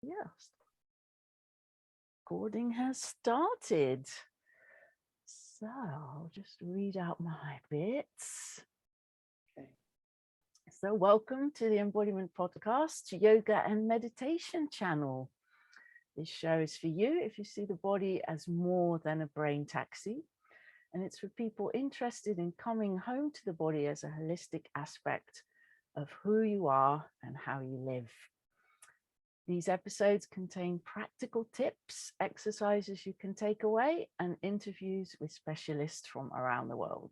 Yes, recording has started. So I'll just read out my bits. Okay. So welcome to the Embodiment Podcast, yoga and meditation channel. This show is for you if you see the body as more than a brain taxi. And it's for people interested in coming home to the body as a holistic aspect of who you are and how you live. These episodes contain practical tips, exercises you can take away, and interviews with specialists from around the world.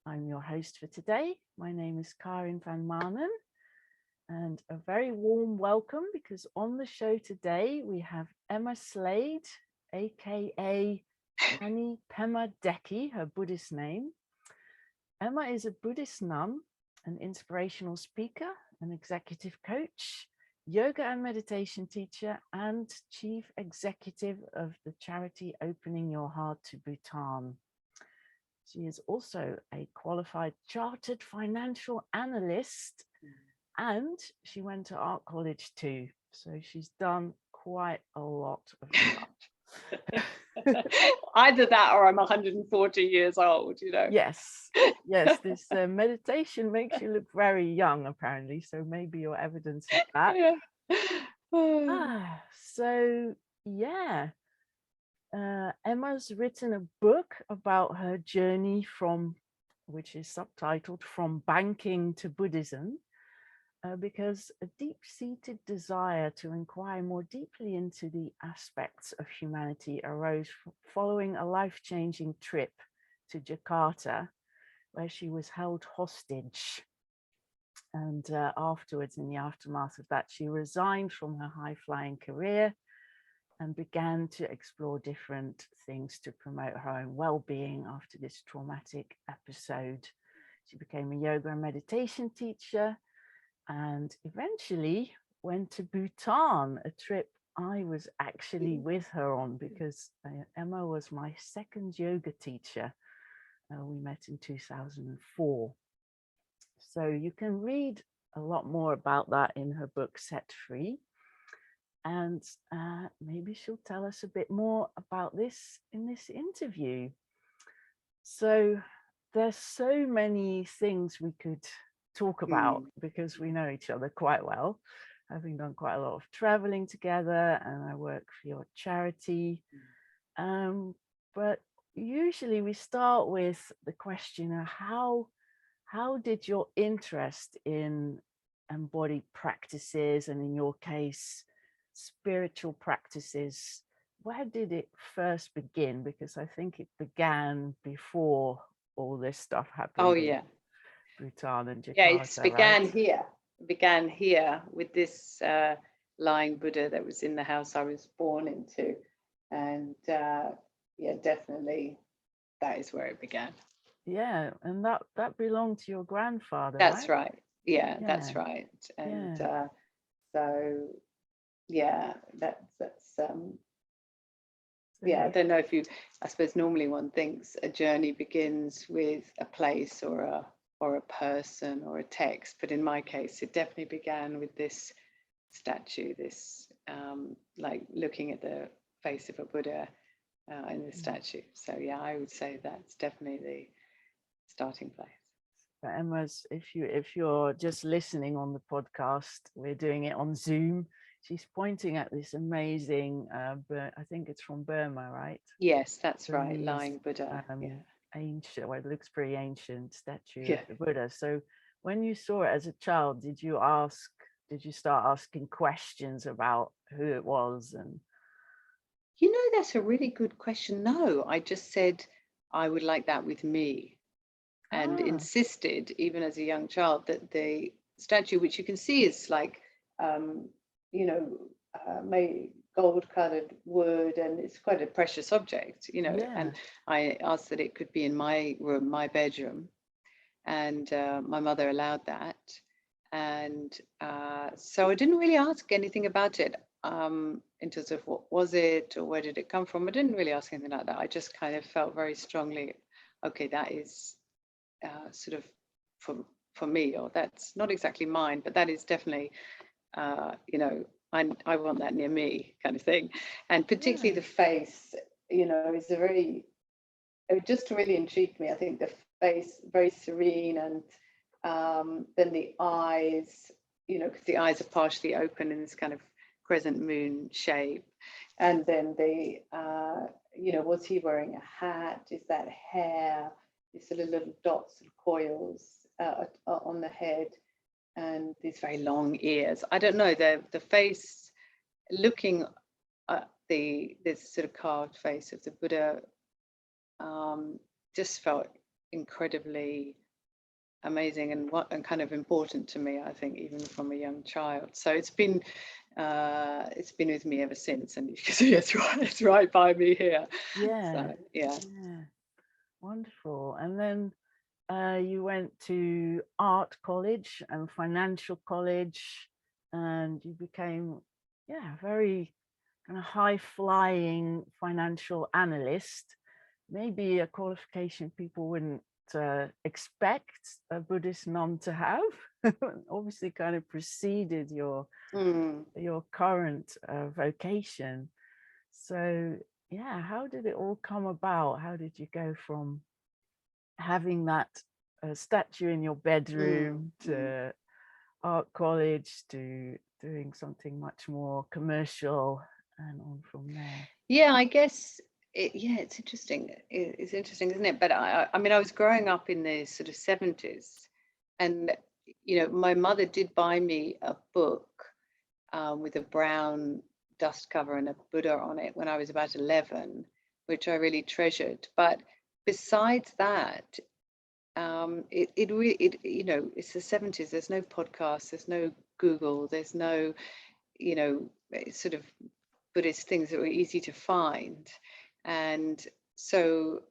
I'm your host for today. My name is Karin van Maanen, and a very warm welcome because on the show today we have Emma Slade, aka Annie Pema Deki, her Buddhist name. Emma is a Buddhist nun, an inspirational speaker, an executive coach, yoga and meditation teacher, and chief executive of the charity Opening Your Heart to Bhutan. She is also a qualified chartered financial analyst, and she went to art college too. So she's done quite a lot of stuff. Either that or I'm 140 years old, Yes, this meditation makes you look very young, apparently. So maybe your evidence is that. Yeah. So yeah, Emma's written a book about her journey which is subtitled From Banking to Buddhism, because a deep-seated desire to inquire more deeply into the aspects of humanity arose following a life-changing trip to Jakarta, where she was held hostage. And afterwards, in the aftermath of that, she resigned from her high-flying career and began to explore different things to promote her own well-being after this traumatic episode. She became a yoga and meditation teacher and eventually went to Bhutan, a trip I was actually with her on because Emma was my second yoga teacher. We met in 2004. So you can read a lot more about that in her book, Set Free. And maybe she'll tell us a bit more about this in this interview. So there's so many things we could talk about because we know each other quite well, having done quite a lot of traveling together, and I work for your charity. But usually we start with the question of how did your interest in embodied practices, and in your case, spiritual practices, where did it first begin? Because I think it began before all this stuff happened. Oh yeah, Bhutan and Jakarta. Yeah, it began right? here. It began here with this lying Buddha that was in the house I was born into, and yeah, definitely that is where it began. Yeah, and that belonged to your grandfather. That's right? right. Yeah, that's right. And so yeah, that's yeah, I don't know if I suppose normally one thinks a journey begins with a place or a person or a text, but in my case it definitely began with this statue, this like looking at the face of a Buddha in the statue. So yeah, I would say that's definitely the starting place. Emma's, if you're just listening on the podcast, we're doing it on Zoom. She's pointing at this amazing, I think it's from Burma, right? Yes, that's Burmese, right, lying Buddha. Ancient, well, it looks pretty ancient statue Yeah. of the Buddha. So when you saw it as a child, did you start asking questions about who it was? And That's a really good question. No, I just said I would like that with me, and insisted, even as a young child, that the statue, which you can see is like, made gold-colored wood, and it's quite a precious object, And I asked that it could be in my room, my bedroom, and my mother allowed that. And so I didn't really ask anything about it in terms of what was it or where did it come from. I didn't really ask anything like that. I just kind of felt very strongly, okay, that is sort of for me, or that's not exactly mine, but that is definitely, I want that near me, kind of thing. And particularly the face, is a very, it just really intrigued me. I think the face, very serene, and then the eyes, because the eyes are partially open in this kind of crescent moon shape. And then the, was he wearing a hat? Is that hair? These sort of little dots and coils on the head, and these very long ears. I don't know, the face, looking at this sort of carved face of the Buddha, just felt incredibly amazing and kind of important to me, I think, even from a young child. So it's been with me ever since, and you can see it's right by me here. Yeah. So, yeah. Wonderful. And then you went to art college and financial college, and you became very kind of high-flying financial analyst, maybe a qualification people wouldn't expect a Buddhist nun to have. Obviously kind of preceded your current vocation. So how did it all come about? How did you go from having that statue in your bedroom to art college to doing something much more commercial and on from there? Yeah, I guess it's interesting. It's interesting, isn't it? But I mean, I was growing up in the sort of 70s, and my mother did buy me a book with a brown dust cover and a Buddha on it when I was about 11, which I really treasured. But besides that, it's the 70s. There's no podcast, there's no Google, there's no sort of Buddhist things that were easy to find. And so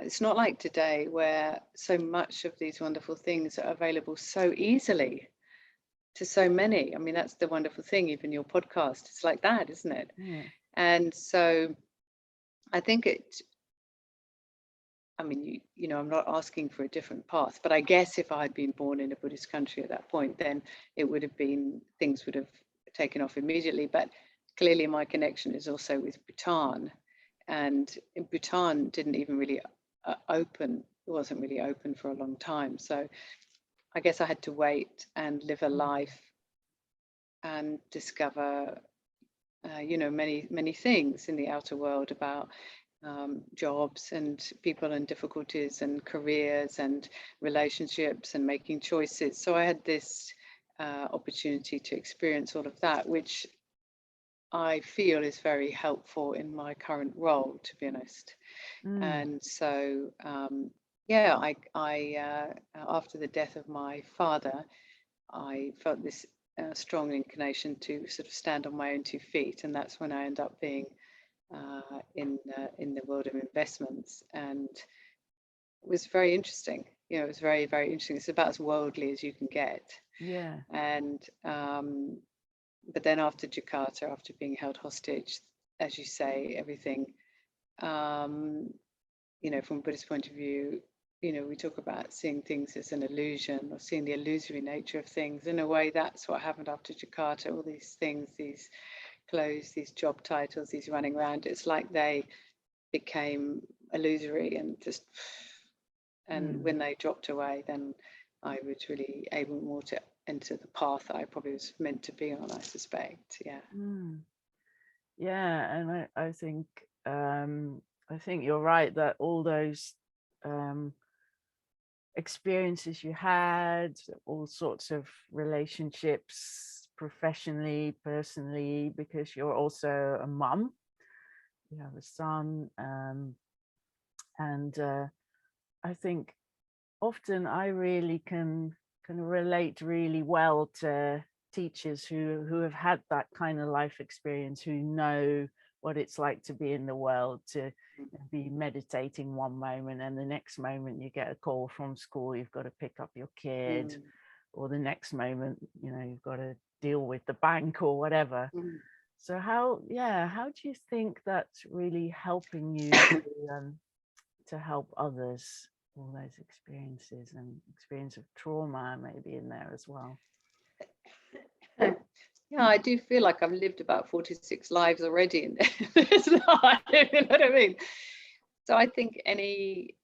it's not like today, where so much of these wonderful things are available so easily to so many. I mean, that's the wonderful thing. Even your podcast, it's like that, isn't it? And so I think I'm not asking for a different path, but I guess if I had been born in a Buddhist country at that point, then it would have been, things would have taken off immediately. But clearly my connection is also with Bhutan, and Bhutan didn't even really open, it wasn't really open for a long time. So I guess I had to wait and live a life and discover many things in the outer world about jobs and people and difficulties and careers and relationships and making choices. So I had this opportunity to experience all of that, which I feel is very helpful in my current role, to be honest. And so I after the death of my father, I felt this strong inclination to sort of stand on my own 2 feet, and that's when I ended up being in the world of investments. And it was very interesting. It was very, very interesting. It's about as worldly as you can get. And but then after Jakarta, after being held hostage, as you say, everything from a Buddhist point of view, we talk about seeing things as an illusion, or seeing the illusory nature of things. In a way, that's what happened after Jakarta. All these things, these clothes, these job titles, these running around, it's like they became illusory and just, and when they dropped away, then I was really able more to enter the path that I probably was meant to be on, I suspect. And I think you're right that all those experiences you had, all sorts of relationships, professionally, personally, because you're also a mum, you have a son, and I think often I really can relate really well to teachers who have had that kind of life experience, who know what it's like to be in the world, to be meditating one moment and the next moment you get a call from school, you've got to pick up your kid, or the next moment you've got to deal with the bank or whatever. So how do you think that's really helping you to help others, all those experiences and experience of trauma maybe in there as well? Yeah, I do feel like I've lived about 46 lives already in this life, you know what I mean? So I think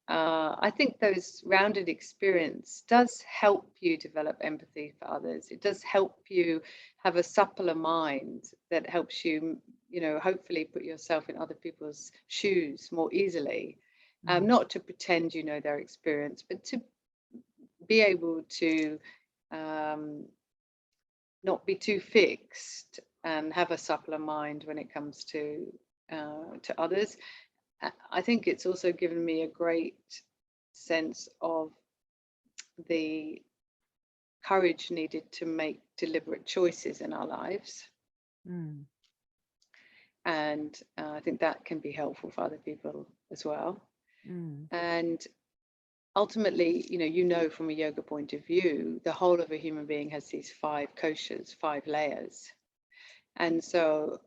I think those rounded experience does help you develop empathy for others. It does help you have a suppler mind that helps you, you know, hopefully put yourself in other people's shoes more easily. Not to pretend you know their experience, but to be able to not be too fixed and have a suppler mind when it comes to others. I think it's also given me a great sense of the courage needed to make deliberate choices in our lives. And I think that can be helpful for other people as well. And ultimately, you know, from a yoga point of view, the whole of a human being has these 5 koshas, 5 layers. And so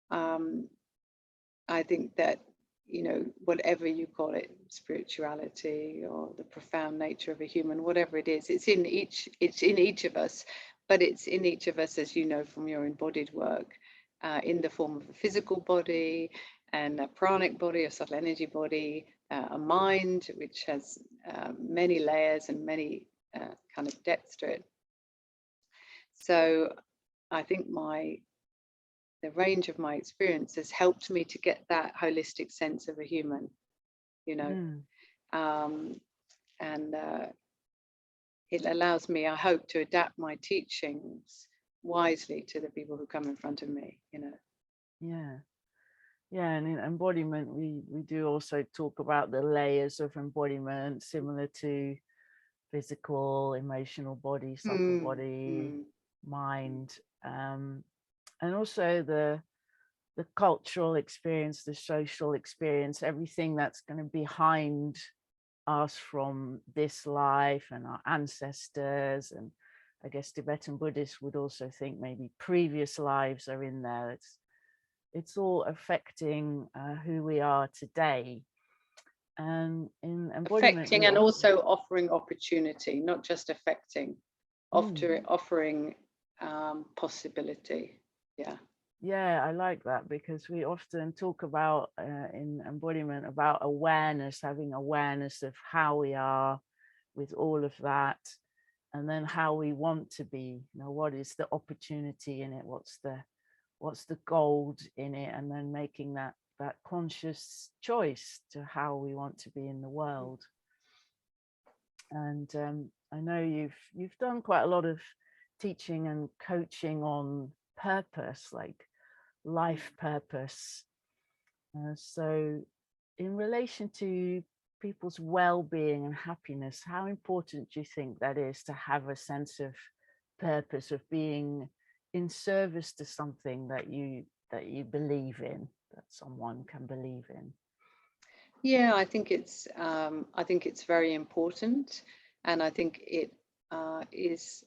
I think that, you know, whatever you call it, spirituality or the profound nature of a human, whatever it is, it's in each of us, but it's in each of us, as you know from your embodied work, in the form of a physical body and a pranic body, a subtle energy body, a mind which has many layers and many kind of depths to it. So I think the range of my experience has helped me to get that holistic sense of a human, you know, and it allows me, I hope, to adapt my teachings wisely to the people who come in front of me, you know. Yeah, and in embodiment, we do also talk about the layers of embodiment, similar to physical, emotional body, subtle body, mind, and also the cultural experience, the social experience, everything that's going to be behind us from this life and our ancestors. And I guess Tibetan Buddhists would also think maybe previous lives are in there. It's all affecting who we are today. And in embodiment, affecting and also offering opportunity, not just affecting, offering possibility. Yeah, I like that, because we often talk about in embodiment about awareness, having awareness of how we are with all of that, and then how we want to be, you know, what is the opportunity in it, what's the gold in it, and then making that conscious choice to how we want to be in the world. And I know you've done quite a lot of teaching and coaching on purpose, like life purpose. So in relation to people's well-being and happiness, how important do you think that is to have a sense of purpose, of being in service to something that you believe in, that someone can believe in? Yeah, I think it's very important, and I think it is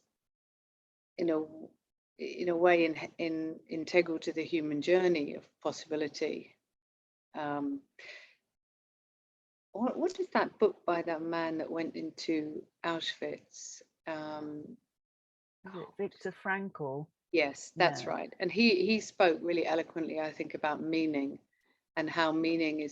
in a way in integral to the human journey of possibility. What is that book by that man that went into Auschwitz? Is it Viktor Frankl? Yes, that's right. And he spoke really eloquently, I think, about meaning and how meaning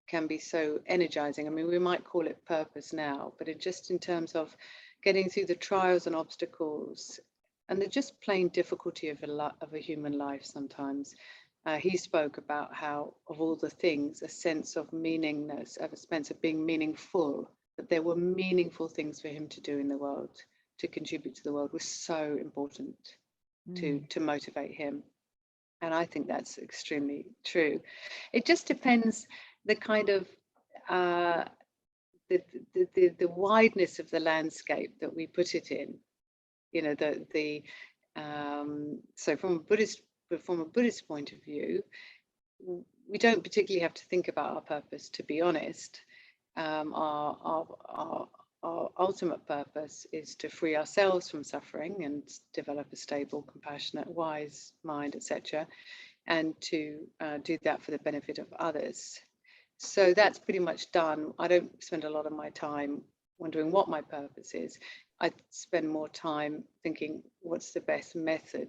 can be so energizing. I mean, we might call it purpose now, but just in terms of getting through the trials and obstacles and the just plain difficulty of a human life sometimes. He spoke about how, of all the things, a sense of meaningness, a sense of being meaningful, that there were meaningful things for him to do in the world, to contribute to the world, was so important to motivate him. And I think that's extremely true. It just depends the kind of the wideness of the landscape that we put it in. You know, so from a Buddhist point of view, we don't particularly have to think about our purpose, to be honest. Our ultimate purpose is to free ourselves from suffering and develop a stable, compassionate, wise mind, etc., and to do that for the benefit of others. So that's pretty much done. I don't spend a lot of my time wondering what my purpose is. I spend more time thinking what's the best method,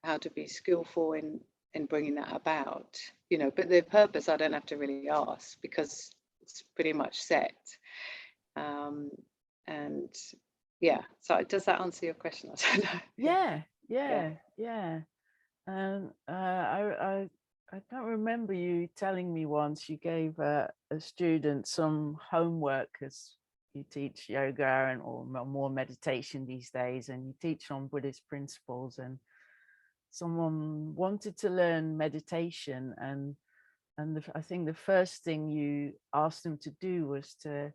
how to be skillful in bringing that about, but the purpose I don't have to really ask because it's pretty much set. And yeah, so does that answer your question? I don't know. Yeah. And I can't remember you telling me once you gave a student some homework, because you teach yoga and or more meditation these days, and you teach on Buddhist principles, and someone wanted to learn meditation, and I think the first thing you asked them to do was to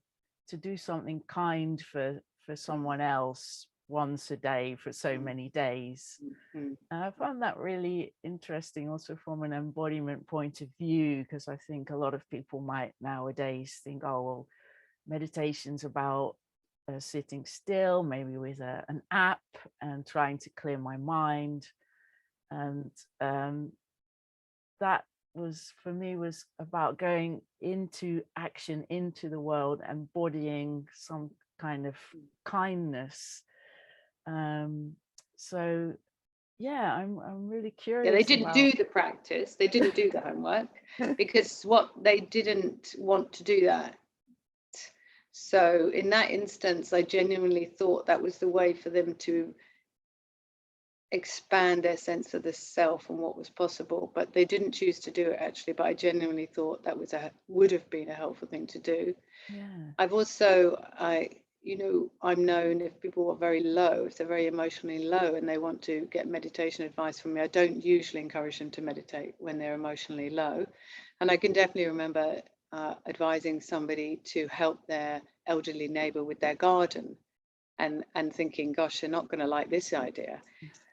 do something kind for someone else once a day for so many days. And I found that really interesting also from an embodiment point of view, because I think a lot of people might nowadays think, oh, well, meditation's about sitting still, maybe with an app and trying to clear my mind. And that was, for me, was about going into action, into the world, embodying some kind of kindness. So yeah, I'm really curious. Yeah, they didn't do the practice, they didn't do the homework because what they didn't want to do that. So in that instance, I genuinely thought that was the way for them to expand their sense of the self and what was possible, but they didn't choose to do it actually. But I genuinely thought that would have been a helpful thing to do. Yeah. I've also, I'm known if people are very low, if they're very emotionally low and they want to get meditation advice from me, I don't usually encourage them to meditate when they're emotionally low. And I can definitely remember advising somebody to help their elderly neighbor with their garden, and thinking, gosh, they're not going to like this idea.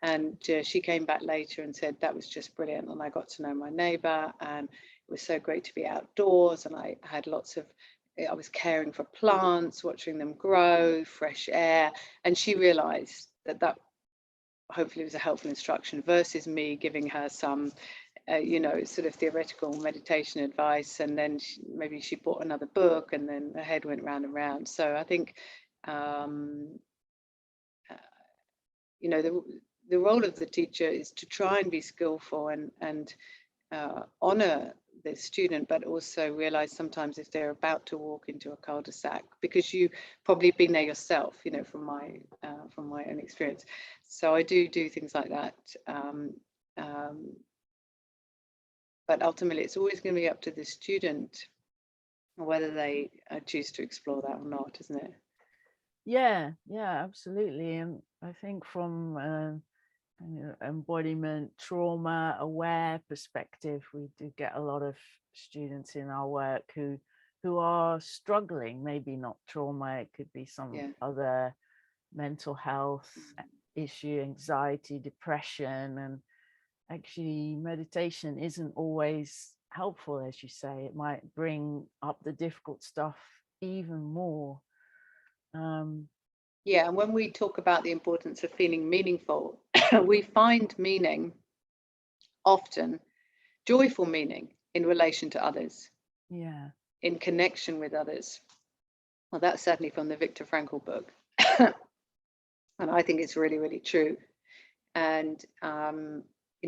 And she came back later and said that was just brilliant, and I got to know my neighbor, and it was so great to be outdoors, and I was caring for plants, watching them grow, fresh air, and she realized that hopefully was a helpful instruction versus me giving her some sort of theoretical meditation advice, and then maybe she bought another book, and then her head went round and round. So I think the role of the teacher is to try and be skillful and honor the student, but also realize sometimes if they're about to walk into a cul-de-sac, because you've probably been there yourself, from my own experience. So I do things like that. But ultimately, it's always going to be up to the student whether they choose to explore that or not, isn't it? Yeah, absolutely. And I think from embodiment trauma aware perspective, we do get a lot of students in our work who are struggling, maybe not trauma, it could be some other mental health issue, anxiety, depression. And actually meditation isn't always helpful, as you say. It might bring up the difficult stuff even more. Yeah, and when we talk about the importance of feeling meaningful, we find meaning, often joyful meaning, in relation to others. Yeah. In connection with others. Well, that's certainly from the Viktor Frankl book. And I think it's really, really true. And,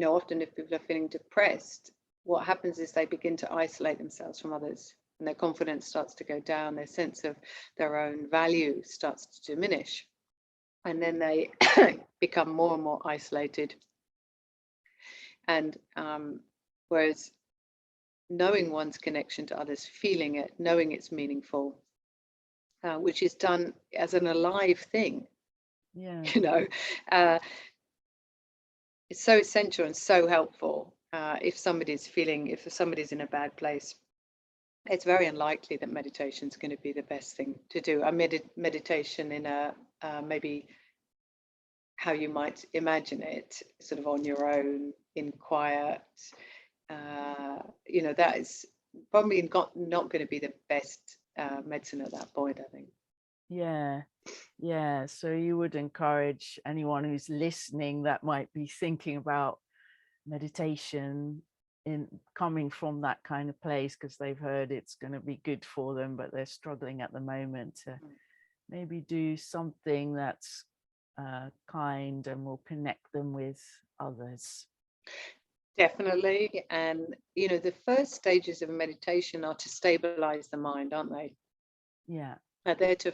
often if people are feeling depressed, what happens is they begin to isolate themselves from others, and their confidence starts to go down, their sense of their own value starts to diminish. And then they become more and more isolated. And whereas knowing one's connection to others, feeling it, knowing it's meaningful, which is done as an alive thing, it's so essential and so helpful. If somebody's in a bad place, it's very unlikely that meditation is going to be the best thing to do. I meditation in a maybe how you might imagine it, sort of on your own, in quiet. That is probably not going to be the best medicine at that point, I think. Yeah. So you would encourage anyone who's listening that might be thinking about meditation in coming from that kind of place, because they've heard it's going to be good for them, but they're struggling at the moment, maybe do something that's kind and will connect them with others. Definitely. And, you know, the first stages of meditation are to stabilize the mind, aren't they? Yeah. They're to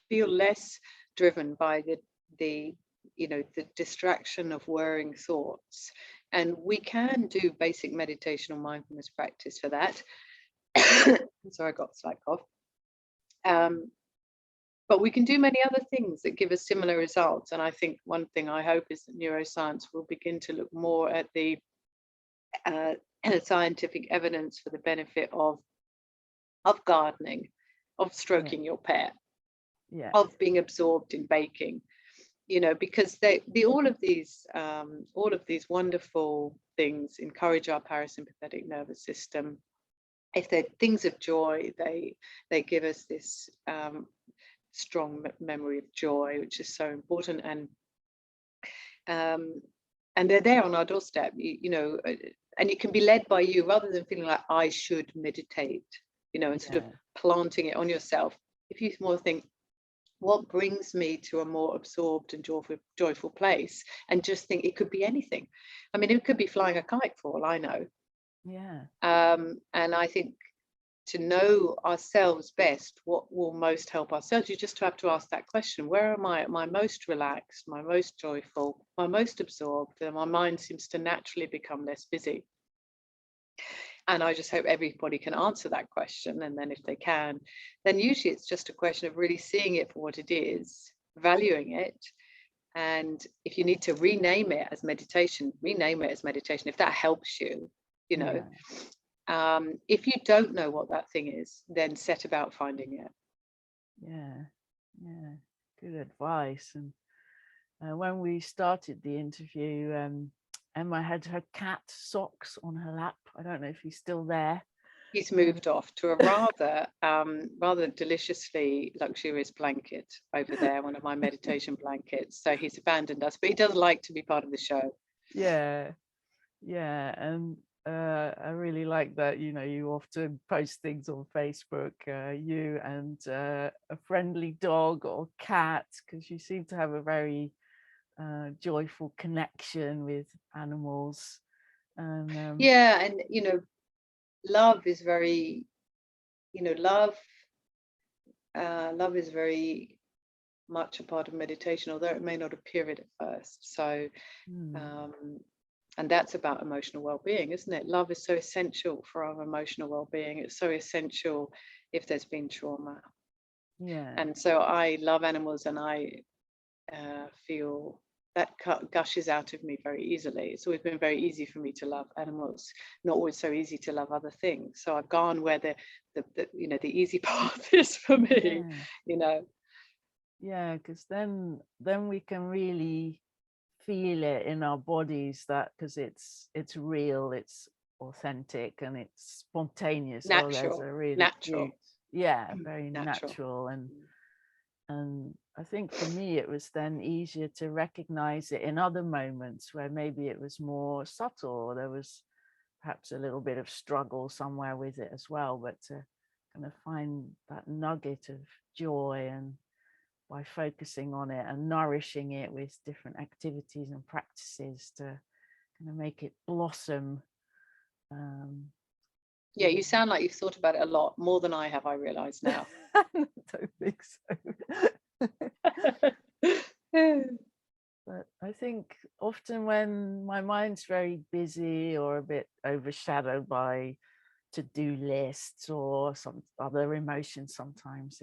feel less driven by the you know, the distraction of worrying thoughts. And we can do basic meditation or mindfulness practice for that. Sorry, I got a slight cough. But we can do many other things that give us similar results. And I think one thing I hope is that neuroscience will begin to look more at the scientific evidence for the benefit of gardening, of stroking your pet, of being absorbed in baking, you know, because all of these wonderful things encourage our parasympathetic nervous system. If they're things of joy, they give us this strong memory of joy, which is so important, and they're there on our doorstep, you know, and it can be led by you rather than feeling like I should meditate, you know, and sort of planting it on yourself. If you more think, what brings me to a more absorbed and joyful place, and just think it could be anything. I mean, it could be flying a kite for all I know. And I think to know ourselves best, what will most help ourselves, you just have to ask that question: where am I at my most relaxed, my most joyful, my most absorbed, and my mind seems to naturally become less busy? And I just hope everybody can answer that question. And then if they can, then usually it's just a question of really seeing it for what it is, valuing it. And if you need to rename it as meditation, rename it as meditation, if that helps you, you know. If you don't know what that thing is, then set about finding it. Good advice. And when we started the interview, Emma had her cat socks on her lap. I don't know if he's still there. He's moved off to a rather deliciously luxurious blanket over there, one of my meditation blankets. So he's abandoned us, but he does like to be part of the show. And I really like that, you know, you often post things on Facebook, you and a friendly dog or cat, because you seem to have a very joyful connection with animals. And and you know, love is very, you know, love is very much a part of meditation, although it may not appear it at first. So and that's about emotional well-being, isn't it? Love is so essential for our emotional well-being. It's so essential if there's been trauma. And so I love animals, and I feel that gushes out of me very easily. It's always been very easy for me to love animals, not always so easy to love other things. So I've gone where the you know, the easy path is for me, you know. Because then we can really feel it in our bodies, that because it's real, it's authentic, and it's spontaneous. Natural. There's a really natural. Cute, very natural. And I think for me it was then easier to recognize it in other moments where maybe it was more subtle, or there was perhaps a little bit of struggle somewhere with it as well, but to kind of find that nugget of joy, and by focusing on it and nourishing it with different activities and practices to kind of make it blossom. You sound like you've thought about it a lot more than I have, I realize now. I don't think so. But I think often when my mind's very busy or a bit overshadowed by to-do lists or some other emotions, sometimes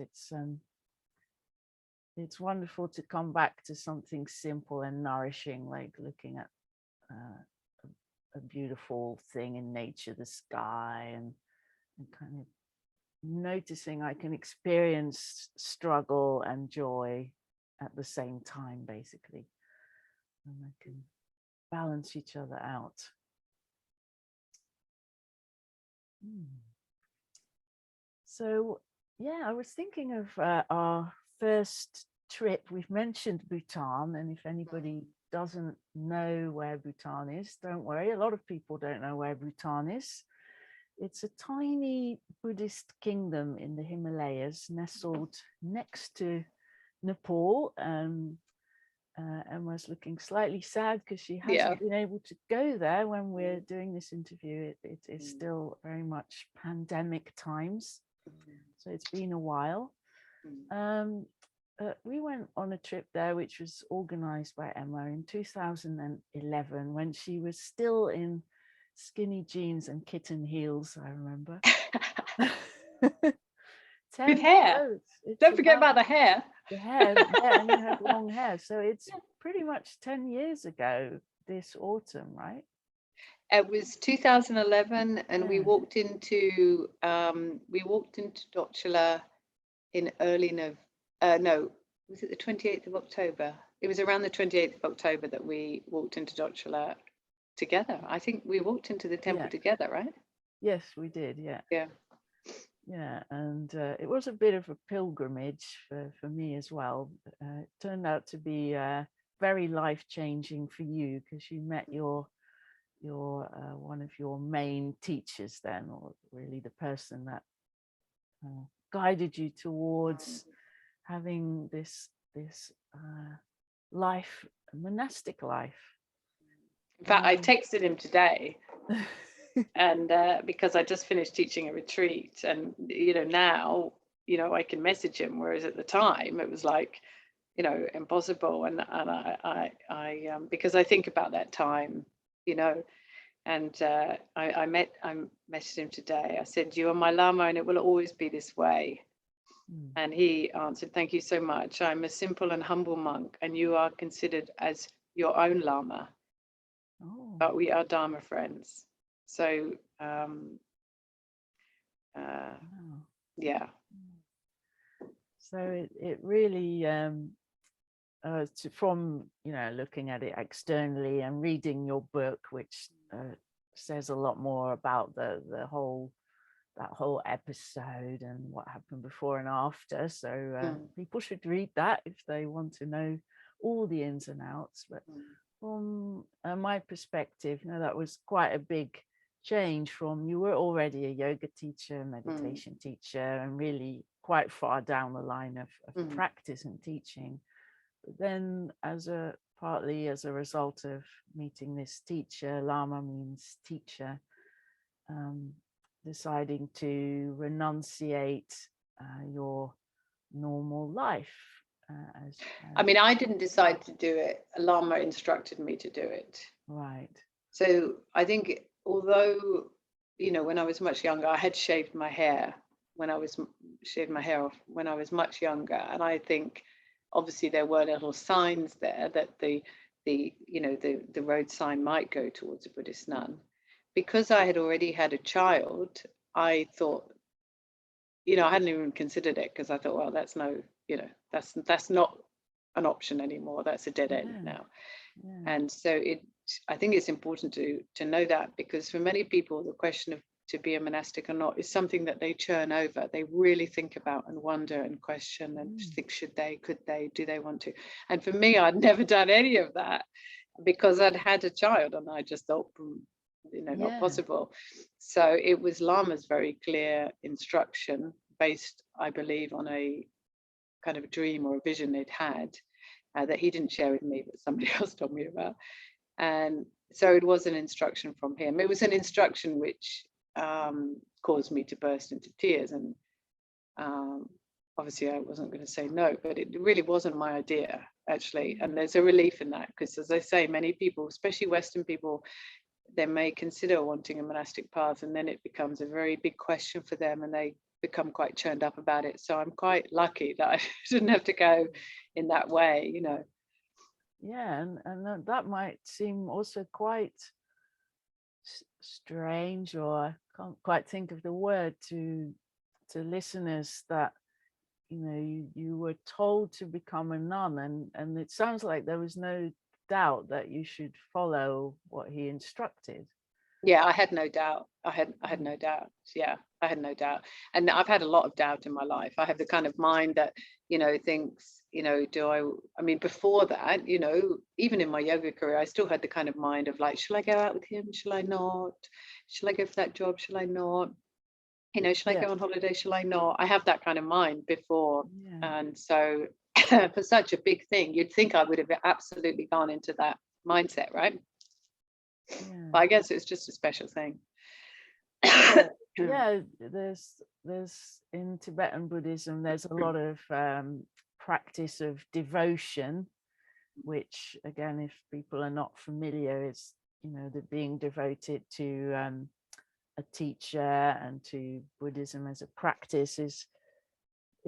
it's wonderful to come back to something simple and nourishing, like looking at a beautiful thing in nature, the sky, and kind of noticing I can experience struggle and joy at the same time, basically, and I can balance each other out. So I was thinking of our first trip. We've mentioned Bhutan, and if anybody doesn't know where Bhutan is, don't worry, a lot of people don't know where Bhutan is. It's a tiny Buddhist kingdom in the Himalayas, nestled next to Nepal. Emma's looking slightly sad because she hasn't been able to go there when we're doing this interview. It is still very much pandemic times, so it's been a while. We went on a trip there, which was organized by Emma in 2011, when she was still in skinny jeans and kitten heels, I remember. With hair. Don't forget about the hair. The hair, yeah, and you have long hair. So it's pretty much 10 years ago this autumn, right? It was 2011, and we walked into Dochala in early was it the 28th of October? It was around the 28th of October that we walked into Dochala together. I think we walked into the temple together, right? Yes, we did. Yeah, and it was a bit of a pilgrimage for me as well. It turned out to be very life-changing for you, because you met your one of your main teachers then, or really the person that guided you towards having this life, monastic life. In fact, I texted him today. And because I just finished teaching a retreat, and now I can message him, whereas at the time it was like impossible. And I because I think about that time, and I messaged him today. I said, "You are my Lama, and it will always be this way." And he answered, "Thank you so much. I'm a simple and humble monk, and you are considered as your own Lama, but we are Dharma friends." So yeah. So it really from looking at it externally and reading your book, which says a lot more about that whole episode and what happened before and after. So people should read that if they want to know all the ins and outs. But from my perspective, that was quite a big change from, you were already a yoga teacher, meditation teacher, and really quite far down the line of practice and teaching. But then partly as a result of meeting this teacher, Lama means teacher, deciding to renunciate your normal life. I mean, I didn't decide to do it. A Lama instructed me to do it. Right. So I think, although, when I was much younger, I had shaved my hair off when I was much younger. And I think obviously there were little signs there that the road sign might go towards a Buddhist nun. Because I had already had a child, I thought, I hadn't even considered it, because I thought, well, that's that's not an option anymore. That's a dead end now. And so I think it's important to know that, because for many people, the question of to be a monastic or not is something that they churn over. They really think about and wonder and question and think, should they, could they, do they want to? And for me, I'd never done any of that, because I'd had a child, and I just thought, not possible. So it was Lama's very clear instruction, based, I believe, on a kind of a dream or a vision they'd had, that he didn't share with me, but somebody else told me about. And so it was an instruction from him. It was an instruction which caused me to burst into tears. And obviously I wasn't going to say no, but it really wasn't my idea, actually. And there's a relief in that, because, as I say, many people, especially Western people, they may consider wanting a monastic path, and then it becomes a very big question for them, and they become quite churned up about it. So I'm quite lucky that I didn't have to go in that way, Yeah, and that might seem also quite strange, or I can't quite think of the word, to listeners, that you were told to become a nun, and it sounds like there was no doubt that you should follow what he instructed. Yeah, I had no doubt. I had no doubt. Yeah, I had no doubt. And I've had a lot of doubt in my life. I have the kind of mind that, thinks, I mean, before that, even in my yoga career, I still had the kind of mind of like, shall I go out with him? Shall I not? Shall I go for that job? Shall I not? Shall I Yeah. go on holiday? Shall I not? I have that kind of mind before. Yeah. And so for such a big thing, you'd think I would have absolutely gone into that mindset, right? Yeah. But I guess it's just a special thing. Yeah, there's in Tibetan Buddhism, there's a lot of practice of devotion, which again, if people are not familiar, is the being devoted to a teacher and to Buddhism as a practice is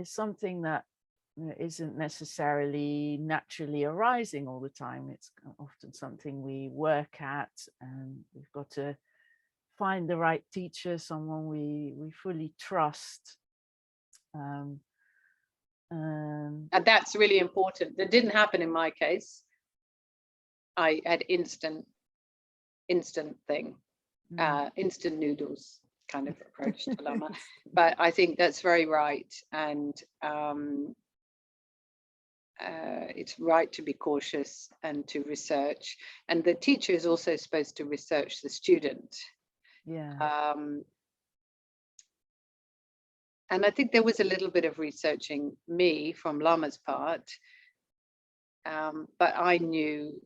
something that isn't necessarily naturally arising all the time. It's often something we work at, and we've got to find the right teacher, someone we fully trust. And that's really important. That didn't happen in my case. I had instant thing, instant noodles kind of approach to Lama. But I think that's very right. And it's right to be cautious and to research. And the teacher is also supposed to research the student. Yeah. And I think there was a little bit of researching me from Lama's part, but I knew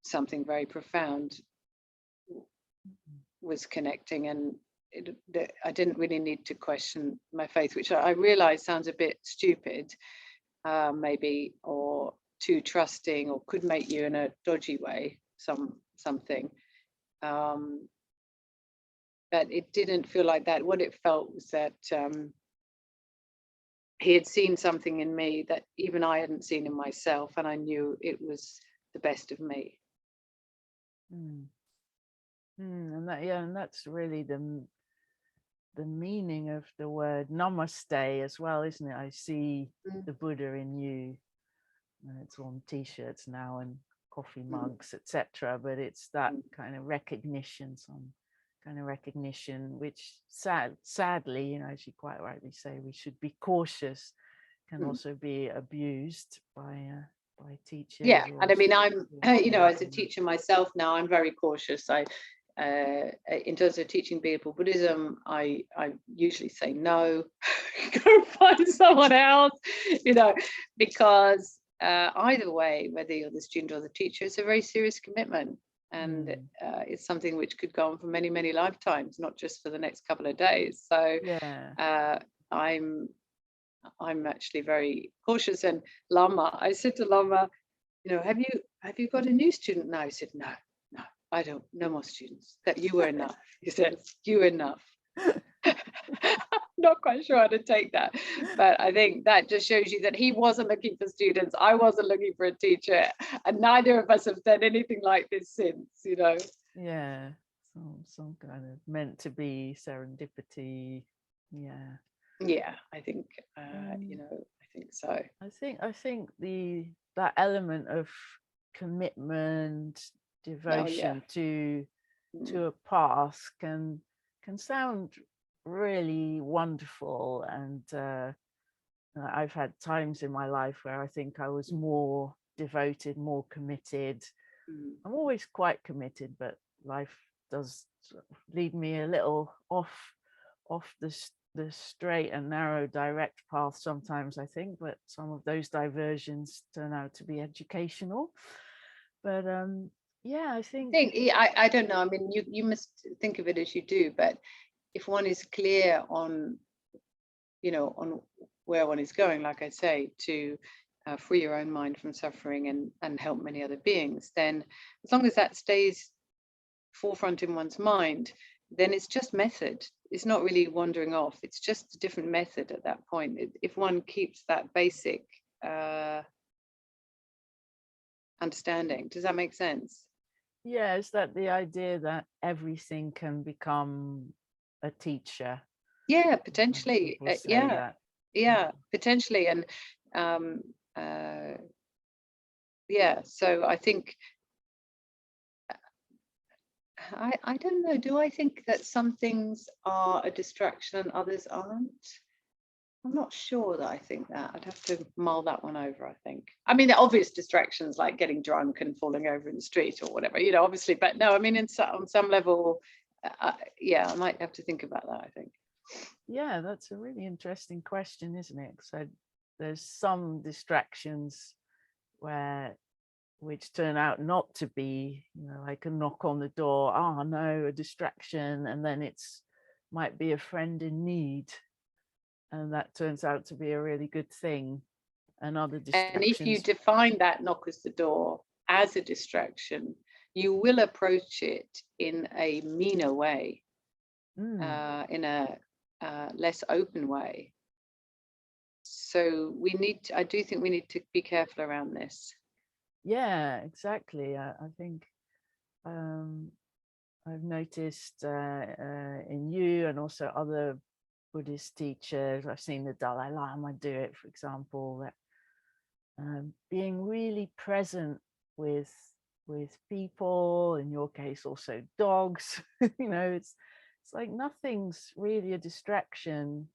something very profound was connecting, and I didn't really need to question my faith, which I realize sounds a bit stupid, maybe, or too trusting, or could make you in a dodgy way, something. But it didn't feel like that. What it felt was that he had seen something in me that even I hadn't seen in myself, and I knew it was the best of me. And that's really the meaning of the word namaste as well, isn't it? I see the Buddha in you, and it's on t-shirts now and coffee mugs, etc. But it's that kind of recognition, which sadly, as you quite rightly say, we should be cautious, can also be abused by teachers. Yeah, and I mean, I'm as a teacher myself now, I'm very cautious. In terms of teaching people Buddhism, I usually say no, go find someone else, because either way, whether you're the student or the teacher, it's a very serious commitment, and it's something which could go on for many, many lifetimes, not just for the next couple of days. So I'm actually very cautious. And Lama, I said to Lama, have you got a new student now? He said, no, I don't, no more students. That you were enough. He said, you were enough. Not quite sure how to take that, but I think that just shows you that he wasn't looking for students. I wasn't looking for a teacher, and neither of us have done anything like this since. Yeah, some kind of meant to be serendipity. Yeah, I think I think so. I think that element of commitment, devotion to a path can sound really wonderful, and I've had times in my life where I think I was more devoted, more committed. I'm always quite committed, but life does lead me a little off the straight and narrow direct path sometimes, I think, but some of those diversions turn out to be educational. But I think I don't know. I mean, you must think of it as you do, but if one is clear on on where one is going, like I say, to free your own mind from suffering and help many other beings, then as long as that stays forefront in one's mind, then it's just method. It's not really wandering off. It's just a different method at that point. If one keeps that basic understanding. Does that make sense? Yeah, is that the idea that everything can become a teacher? Yeah, potentially. Yeah, potentially. And so I think I don't know. Do I think that some things are a distraction and others aren't? I'm not sure that I think that. I'd have to mull that one over, I think. I mean, the obvious distractions like getting drunk and falling over in the street or whatever, obviously. But no, I mean, on some level, yeah, I might have to think about that, I think. Yeah, that's a really interesting question, isn't it? So there's some distractions which turn out not to be, like a knock on the door, oh no, a distraction, and then might be a friend in need, and that turns out to be a really good thing. And other distractions. And if you define that knock as the door as a distraction, you will approach it in a meaner way, in a less open way. So I do think we need to be careful around this. Yeah, exactly. I think I've noticed in you and also other Buddhist teachers, I've seen the Dalai Lama do it, for example, that being really present with people, in your case also dogs, it's like nothing's really a distraction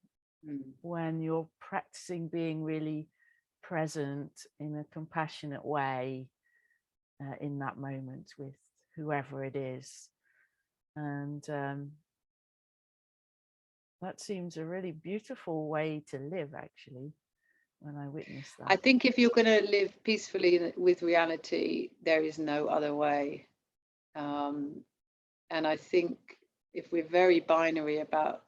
when you're practicing being really present in a compassionate way in that moment with whoever it is. And that seems a really beautiful way to live, actually, when I witnessed that. I think if you're going to live peacefully with reality, there is no other way. And I think if we're very binary about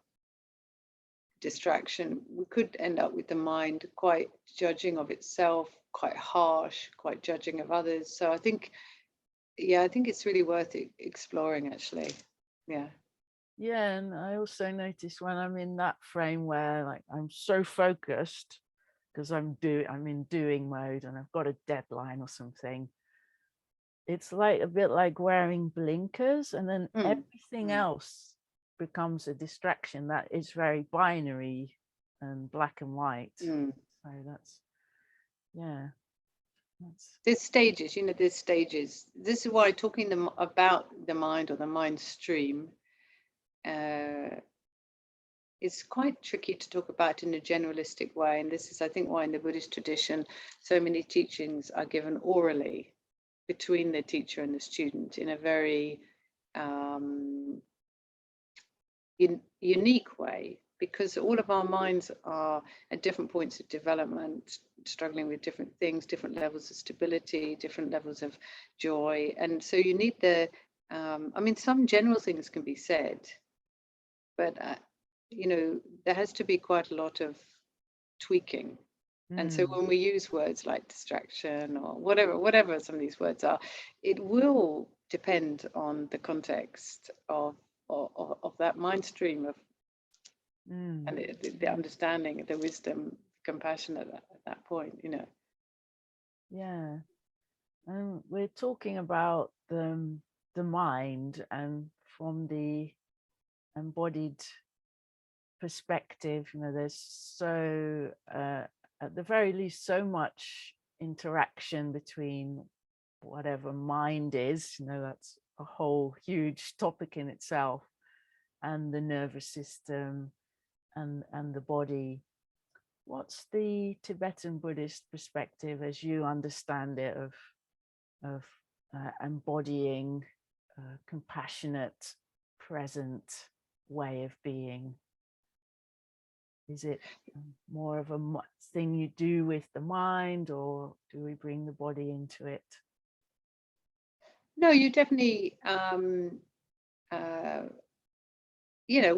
distraction, we could end up with the mind quite judging of itself, quite harsh, quite judging of others. So I think it's really worth exploring, actually. Yeah, and I also notice when I'm in that frame where like I'm so focused because I'm in doing mode and I've got a deadline or something, it's like a bit like wearing blinkers, and then everything else becomes a distraction that is very binary and black and white. So there's stages. This is why talking about the mind or the mind stream it's quite tricky to talk about in a generalistic way, and this is, I think, why in the Buddhist tradition so many teachings are given orally between the teacher and the student in a very unique way, because all of our minds are at different points of development, struggling with different things, different levels of stability, different levels of joy. And so you need some general things can be said, but there has to be quite a lot of tweaking. And so when we use words like distraction or whatever some of these words are, it will depend on the context of that mind stream of and the understanding, the wisdom, compassion at that point, Yeah, and we're talking about the mind, and from the embodied perspective, there's so at the very least so much interaction between whatever mind is, that's a whole huge topic in itself, and the nervous system and the body. What's the Tibetan Buddhist perspective as you understand it of embodying a compassionate, present way of being? Is it more of a thing you do with the mind, or do we bring the body into it? No, you definitely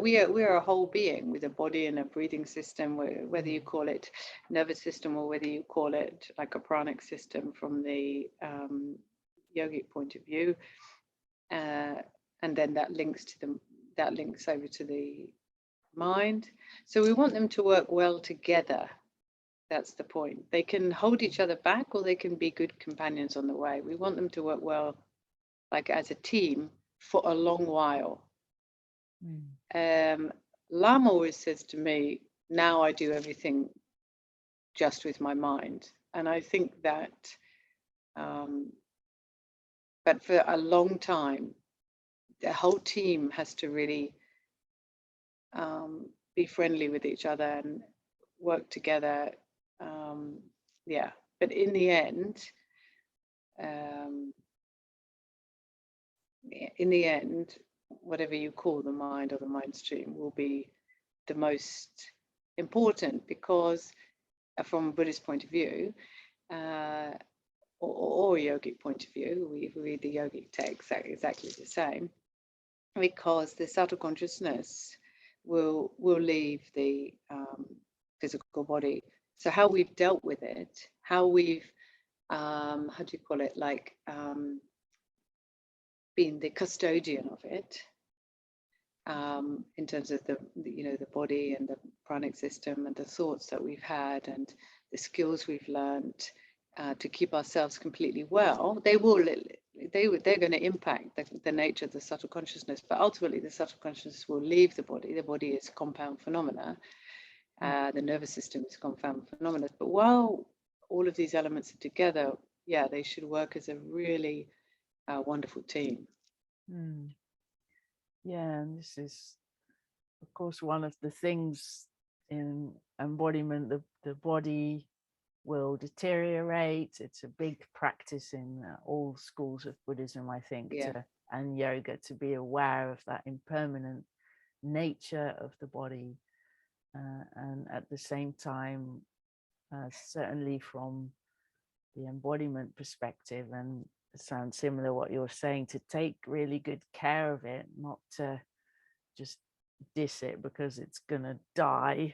we are a whole being with a body and a breathing system, whether you call it nervous system or whether you call it like a pranic system from the yogic point of view, and then that links over to the mind. So we want them to work well together. That's the point. They can hold each other back, or they can be good companions on the way. We want them to work well, like as a team, for a long while. Lama always says to me, now I do everything just with my mind. And I think that, but for a long time, the whole team has to really be friendly with each other and work together. Yeah, but in the end, whatever you call the mind or the mind stream will be the most important, because from a Buddhist point of view, or a yogic point of view, we read the yogic text exactly the same, because the subtle consciousness will leave the physical body. So how we've dealt with it, how we've how do you call it, like being the custodian of it, in terms of the body and the pranic system and the thoughts that we've had and the skills we've learned to keep ourselves completely well, they're going to impact the nature of the subtle consciousness. But ultimately, the subtle consciousness will leave the body. The body is compound phenomena. The nervous system is compound phenomena. But while all of these elements are together, yeah, they should work as a really wonderful team. Yeah, and this is, of course, one of the things in embodiment. The body will deteriorate. It's a big practice in all schools of Buddhism, I think, and yoga, to be aware of that impermanent nature of the body, and at the same time, certainly from the embodiment perspective, and it sounds similar what you're saying, to take really good care of it, not to just diss it because it's gonna die.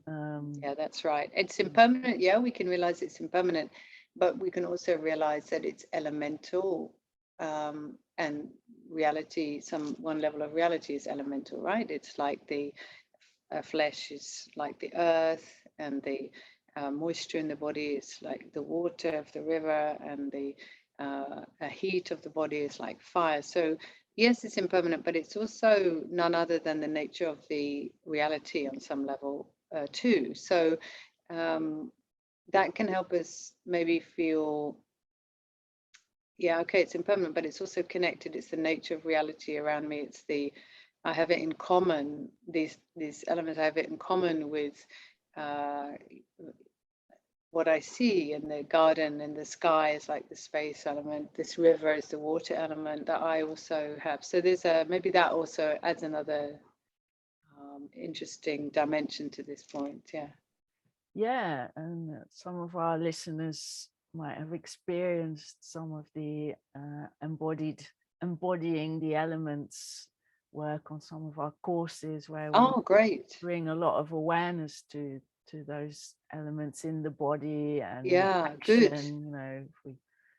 Yeah, that's right. It's impermanent. Yeah, we can realize it's impermanent, but we can also realize that it's elemental, and reality, one level of reality is elemental, right? It's like the flesh is like the earth, and the moisture in the body is like the water of the river, and the heat of the body is like fire. So yes, it's impermanent, but it's also none other than the nature of the reality on some level too. So that can help us maybe feel, yeah, okay, it's impermanent, but it's also connected. It's the nature of reality around me. It's I have it in common, these elements, I have it in common with what I see in the garden, and the sky is like the space element. This river is the water element that I also have. So there's maybe that also adds another interesting dimension to this point. Yeah, and some of our listeners might have experienced some of the embodying the elements work on some of our courses, where we great bring a lot of awareness to those elements in the body and action, good.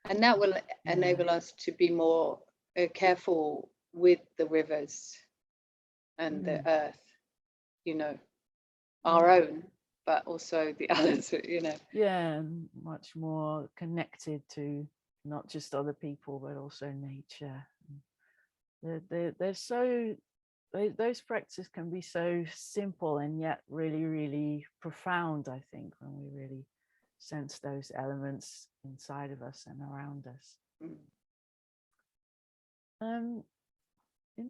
And that will enable us to be more careful with the rivers and the earth, our own, but also the others, Yeah, much more connected to not just other people, but also nature. Those practices can be so simple and yet really, really profound, I think, when we really sense those elements inside of us and around us. In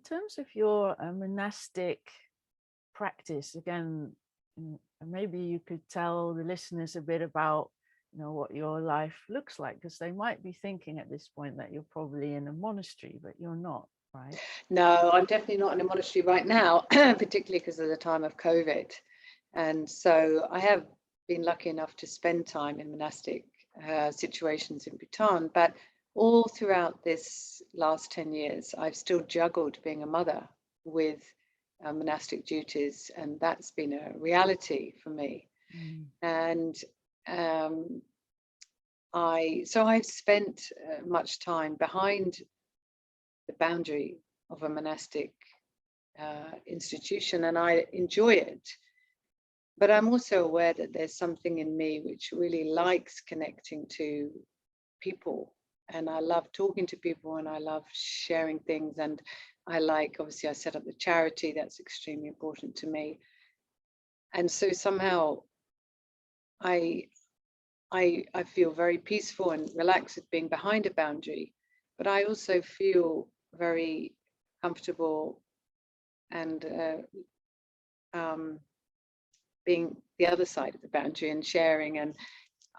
terms of your monastic practice, again, maybe you could tell the listeners a bit about what your life looks like, because they might be thinking at this point that you're probably in a monastery, but you're not, right? No, I'm definitely not in a monastery right now, particularly because of the time of COVID. And so I have been lucky enough to spend time in monastic situations in Bhutan, but all throughout this last 10 years, I've still juggled being a mother with monastic duties, and that's been a reality for me. And I've spent much time behind the boundary of a monastic institution, and I enjoy it. But I'm also aware that there's something in me which really likes connecting to people, and I love talking to people, and I love sharing things, and obviously I set up the charity. That's extremely important to me. And so somehow I feel very peaceful and relaxed at being behind a boundary, but I also feel very comfortable and being the other side of the boundary and sharing. And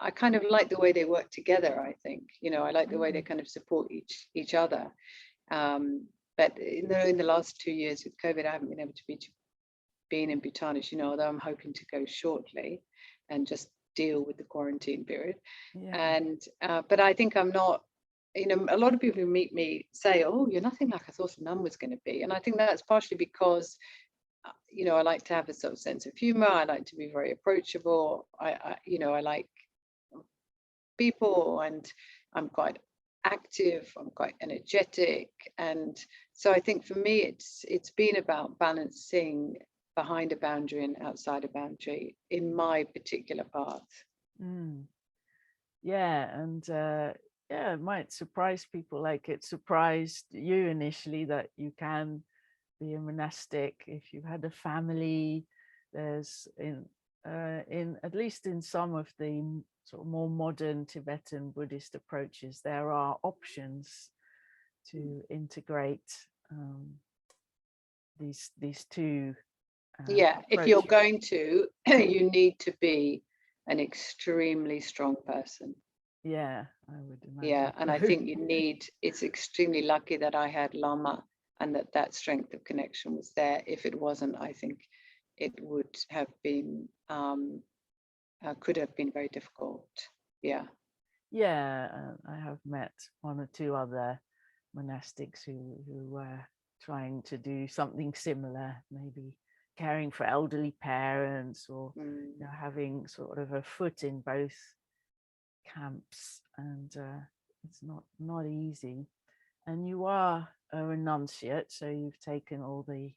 I kind of like the way they work together, I think. I like the way they kind of support each other. But in the last 2 years with COVID, I haven't been able to be in Bhutan, as you know, although I'm hoping to go shortly and just deal with the quarantine period. And but I think I'm not, a lot of people who meet me say, oh, you're nothing like I thought a nun was going to be. And I think that's partially because I like to have a sort of sense of humor. I like to be very approachable. I like people, and I'm quite active. I'm quite energetic. And so I think for me, it's been about balancing behind a boundary and outside a boundary in my particular path. Yeah, and it might surprise people, like it surprised you initially that you can be a monastic if you've had a family. There's in at least in some of the sort of more modern Tibetan Buddhist approaches, there are options to integrate these two. If you're going to, you need to be an extremely strong person. Yeah, I would imagine. And I think it's extremely lucky that I had Lama and that strength of connection was there. If it wasn't, I think it would have been, could have been very difficult. I have met one or two other monastics who were trying to do something similar, maybe caring for elderly parents, or having sort of a foot in both camps, and it's not easy. And you are a renunciate, so you've taken all the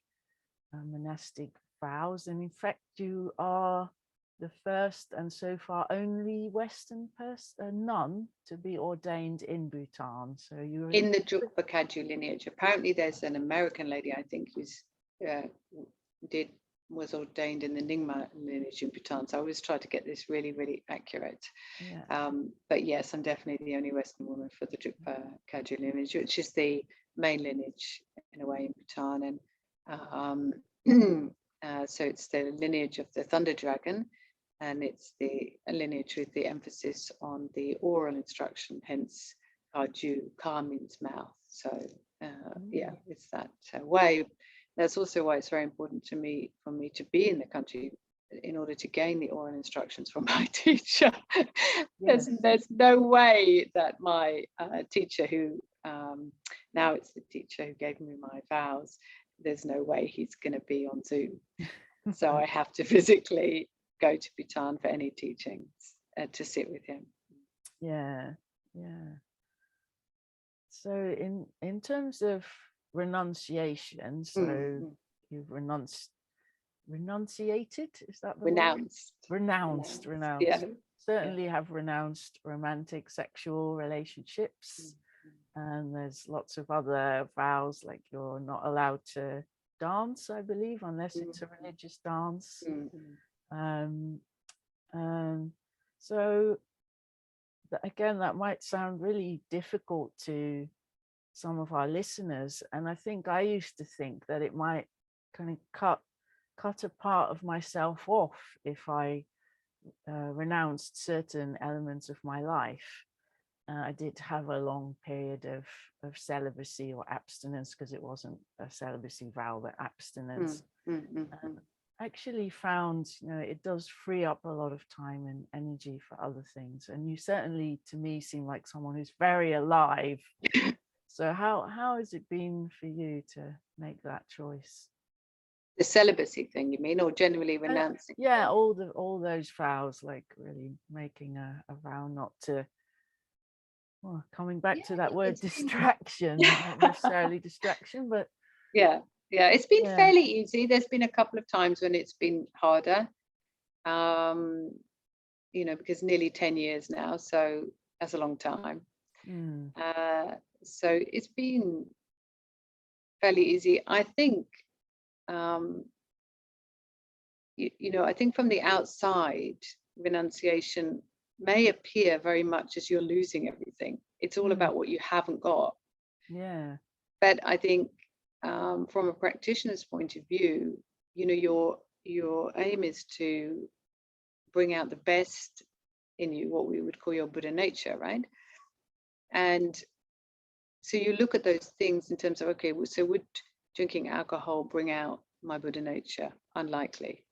monastic vows, and in fact you are the first and so far only Western nun to be ordained in Bhutan. So you're in the Drukpa Kagyu lineage. Apparently there's an American lady, I think, who's was ordained in the Nyingma lineage in Bhutan. So I always try to get this really, really accurate. But yes, I'm definitely the only Western woman for the Drukpa Kagyu lineage, which is the main lineage in a way in Bhutan. And so it's the lineage of the thunder dragon, and it's the lineage with the emphasis on the oral instruction, hence Kagyu. Ka means mouth. So it's that way. That's also why it's very important for me to be in the country in order to gain the oral instructions from my teacher. There's no way that my teacher, who now it's the teacher who gave me my vows, there's no way he's going to be on Zoom. So I have to physically go to Bhutan for any teachings to sit with him. So in terms of renunciation, so you've renunciated, is that the renounced word? Renounced. Certainly have renounced romantic sexual relationships, and there's lots of other vows, like you're not allowed to dance, I believe, unless it's a religious dance. So again, that might sound really difficult to some of our listeners, and I think I used to think that it might kind of cut a part of myself off if I renounced certain elements of my life. I did have a long period of celibacy or abstinence, because it wasn't a celibacy vow, but abstinence. And actually found, it does free up a lot of time and energy for other things. And you certainly, to me, seem like someone who's very alive. So how has it been for you to make that choice? The celibacy thing, you mean, or generally renouncing? All those vows, like really making a vow not to. Well, coming back to that word distraction, not necessarily distraction, but it's been fairly easy. There's been a couple of times when it's been harder, because nearly 10 years now, so that's a long time. So it's been fairly easy. I think, I think from the outside, renunciation may appear very much as you're losing everything. It's all about what you haven't got. Yeah. But I think from a practitioner's point of view, your aim is to bring out the best in you, what we would call your Buddha nature, right? And so you look at those things in terms of, okay, so would drinking alcohol bring out my Buddha nature? Unlikely,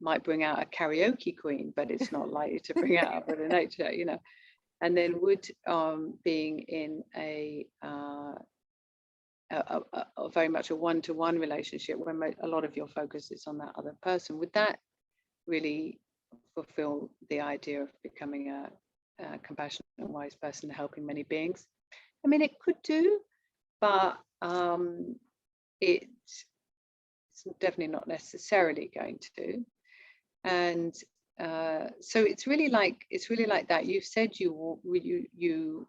might bring out a karaoke queen, but it's not likely to bring out a Buddha nature, And then would being in a very much a one-to-one relationship where a lot of your focus is on that other person, would that really fulfill the idea of becoming a compassionate and wise person helping many beings? I mean, it could do, but it's definitely not necessarily going to. And so it's really like that. You've said you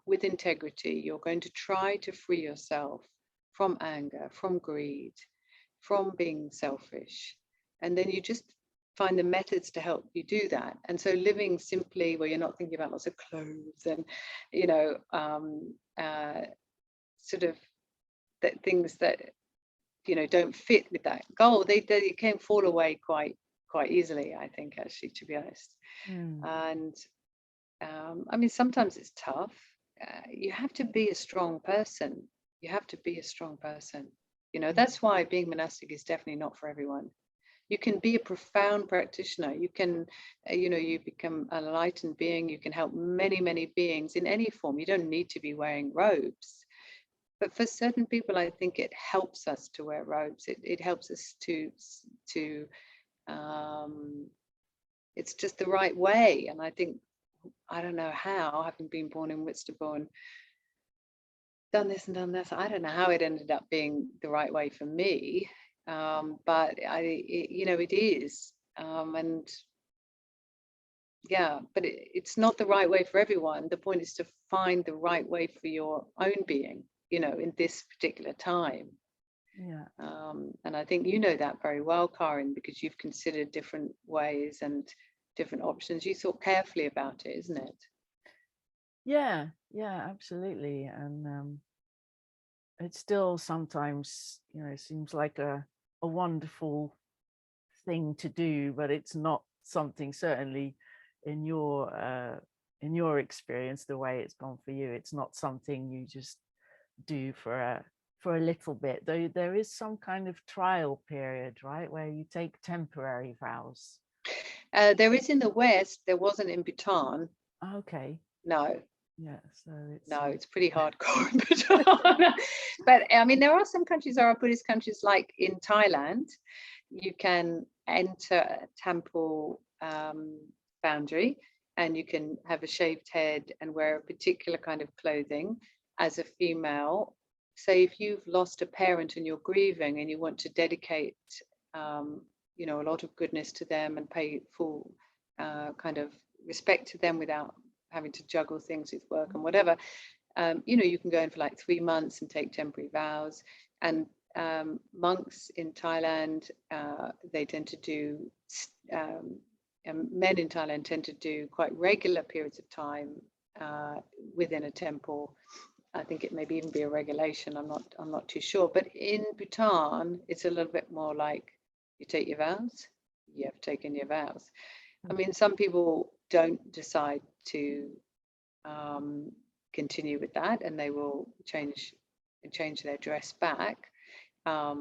with integrity, you're going to try to free yourself from anger, from greed, from being selfish, and then you just find the methods to help you do that. And so living simply, where you're not thinking about lots of clothes and sort of that things that don't fit with that goal, they can fall away quite easily, I think, actually, to be honest. And I mean, sometimes it's tough. You have to be a strong person. That's why being monastic is definitely not for everyone. You can be a profound practitioner. You can, you become an enlightened being. You can help many, many beings in any form. You don't need to be wearing robes. But for certain people, I think it helps us to wear robes. It helps us to it's just the right way. And I think, I don't know how, having been born in Whitstable, done this and done this, I don't know how it ended up being the right way for me. But it is. And yeah, but it's not the right way for everyone. The point is to find the right way for your own being, in this particular time. Yeah. And I think you know that very well, Karin, because you've considered different ways and different options. You thought carefully about it, isn't it? Yeah, absolutely. And it still sometimes, it seems like a wonderful thing to do, but it's not something, certainly in your experience, the way it's gone for you, it's not something you just do for a little bit, though there is some kind of trial period, right, where you take temporary vows. There is in the West. There wasn't in Bhutan. Okay. No. Yeah, so it's pretty hardcore in Bhutan. But I mean, there are some countries, there are Buddhist countries, like in Thailand, you can enter a temple boundary and you can have a shaved head and wear a particular kind of clothing as a female. Say if you've lost a parent and you're grieving and you want to dedicate a lot of goodness to them and pay full kind of respect to them without having to juggle things with work and whatever, you can go in for like 3 months and take temporary vows. And monks in Thailand, they tend to do, men in Thailand tend to do quite regular periods of time within a temple. I think it maybe even be a regulation. I'm not too sure. But in Bhutan, it's a little bit more like you take your vows, you have taken your vows. I mean, some people don't decide to continue with that, and they will change their dress back. But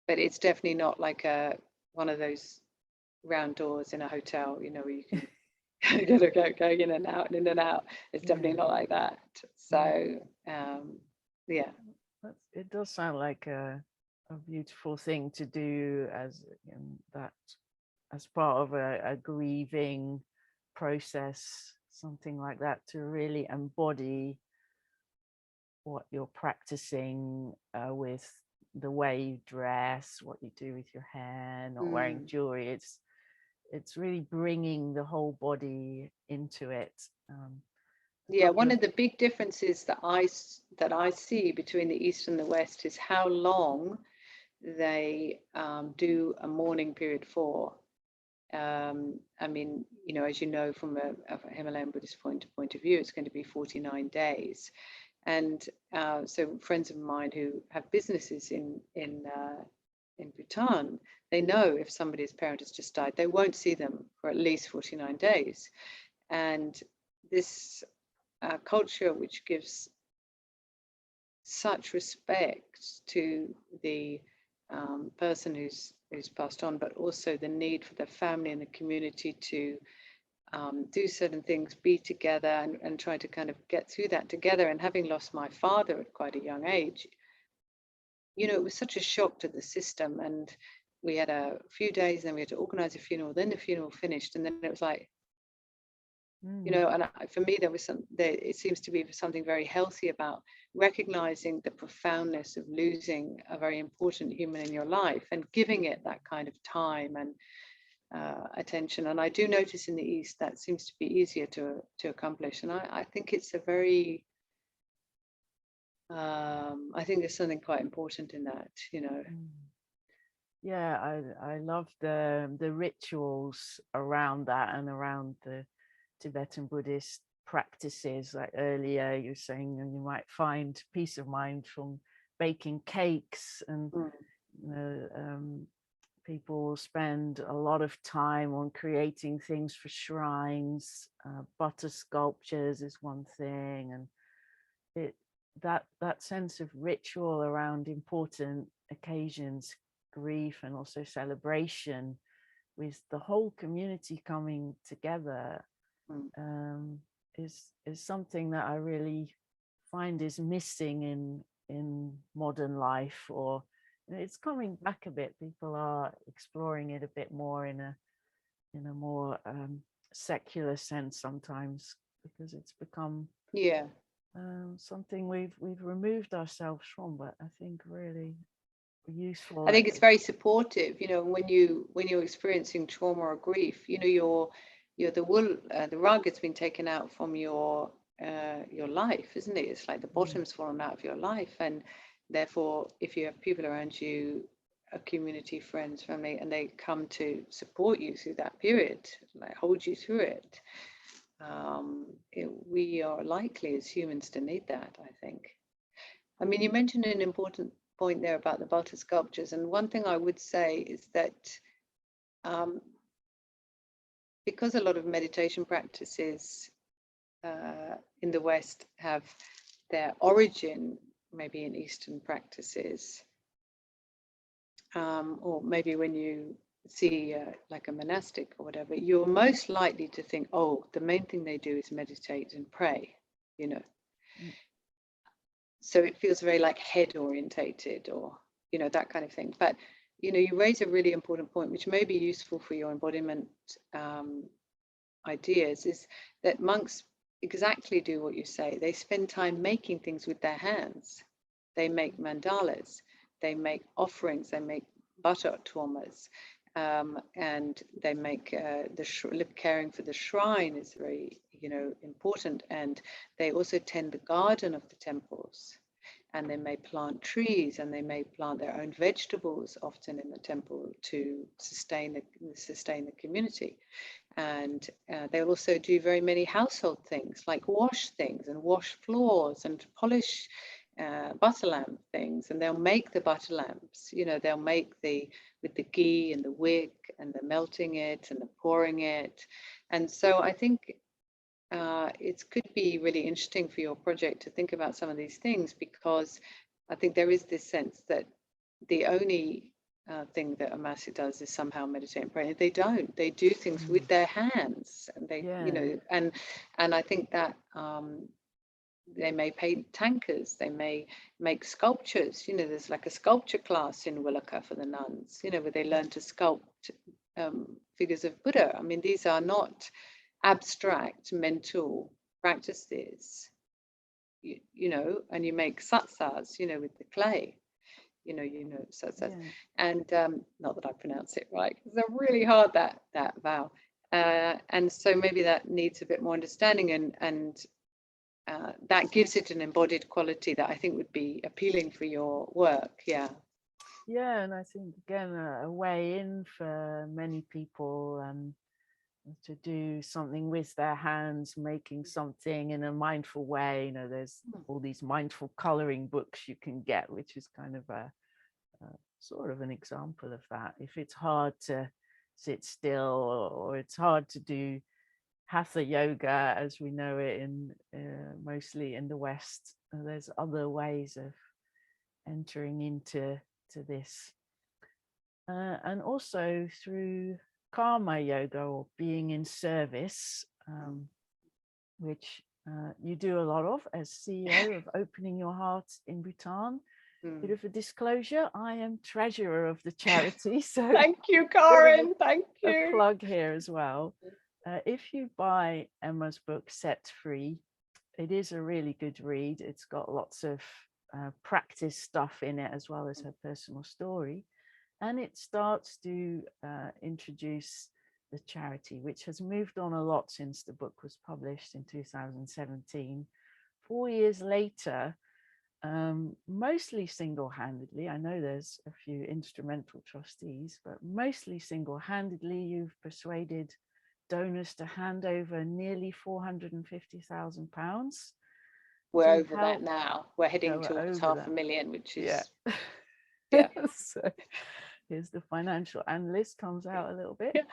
it's definitely not like one of those round doors in a hotel, where you can go in and out and in and out. It's definitely not like that. So yeah, it does sound like a beautiful thing to do as that, as part of a grieving process, something like that, to really embody what you're practicing with the way you dress, what you do with your hair, not wearing jewelry. It's really bringing the whole body into it. One of the big differences that I see between the East and the West is how long they do a mourning period for. I mean, as you know, from a Himalayan Buddhist point of view, it's going to be 49 days. And so friends of mine who have businesses in Bhutan, they know if somebody's parent has just died, they won't see them for at least 49 days. And this culture, which gives such respect to the person who's passed on, but also the need for the family and the community to do certain things, be together, and try to kind of get through that together. And having lost my father at quite a young age, you know, it was such a shock to the system. And we had a few days, then we had to organize a funeral, then the funeral finished, and then it was like, you know, and for me, it seems to be something very healthy about recognizing the profoundness of losing a very important human in your life and giving it that kind of time and attention. And I do notice in the East that seems to be easier to accomplish. And I think it's a very, I think there's something quite important in that, you know. Yeah, I love the rituals around that and around the Tibetan Buddhist practices. Like earlier you were saying, you might find peace of mind from baking cakes, and you know, people will spend a lot of time on creating things for shrines. Butter sculptures is one thing, and that sense of ritual around important occasions, grief and also celebration, with the whole community coming together, is something that I really find is missing in modern life. Or it's coming back a bit. People are exploring it a bit more in a more secular sense sometimes, because it's become something we've removed ourselves from, but I think really useful. I think it's very supportive, you know, when you're experiencing trauma or grief, you know, the rug has been taken out from your life, isn't it? It's like the bottom's fallen out of your life, and therefore, if you have people around you, a community, friends, family, and they come to support you through that period, like hold you through it, we are likely as humans to need that, I think. I mean, you mentioned an important point there about the butter sculptures, and one thing I would say is that because a lot of meditation practices in the West have their origin maybe in Eastern practices, or maybe when you see like a monastic or whatever, you're most likely to think, oh, the main thing they do is meditate and pray, you know. So it feels very like head orientated, or, you know, that kind of thing. But, you know, you raise a really important point, which may be useful for your embodiment ideas, is that monks exactly do what you say. They spend time making things with their hands. They make mandalas, they make offerings, they make butter tuomas, and they make caring for the shrine is very, you know, important. And they also tend the garden of the temples, and they may plant trees, and they may plant their own vegetables often in the temple to sustain the community. And they'll also do very many household things, like wash things and wash floors and polish butter lamp things. And they'll make the butter lamps, you know, they'll make with the ghee and the wick and the melting it and the pouring it. And so I think it could be really interesting for your project to think about some of these things, because I think there is this sense that the only thing that a master does is somehow meditate and pray. They don't. They do things with their hands, and they, you know, and I think that they may paint tankers, they may make sculptures. You know, there's like a sculpture class in Willaka for the nuns, you know, where they learn to sculpt figures of Buddha. I mean, these are not abstract mental practices, you know, and you make satsas, you know, with the clay. You know, satsas, and not that I pronounce it right, because they're really hard, that vow, and so maybe that needs a bit more understanding, and that gives it an embodied quality that I think would be appealing for your work. Yeah, and I think again a way in for many people, to do something with their hands, making something in a mindful way. You know, there's all these mindful coloring books you can get, which is kind of a sort of an example of that. If it's hard to sit still, or it's hard to do hatha yoga as we know it in mostly in the West, there's other ways of entering into this, and also through karma yoga, or being in service, which you do a lot of as CEO of Opening Your Heart in Bhutan. Bit of a disclosure, I am treasurer of the charity, so thank you, Karin. Thank you. A plug here as well. If you buy Emma's book Set Free, it is a really good read. It's got lots of practice stuff in it, as well as her personal story, and it starts to introduce the charity, which has moved on a lot since the book was published in 2017. 4 years later, mostly single-handedly. I know there's a few instrumental trustees, but mostly single-handedly, you've persuaded donors to hand over nearly £450,000. We're over that now. We're heading towards $500,000, which is yeah. So here's the financial analyst comes out a little bit. It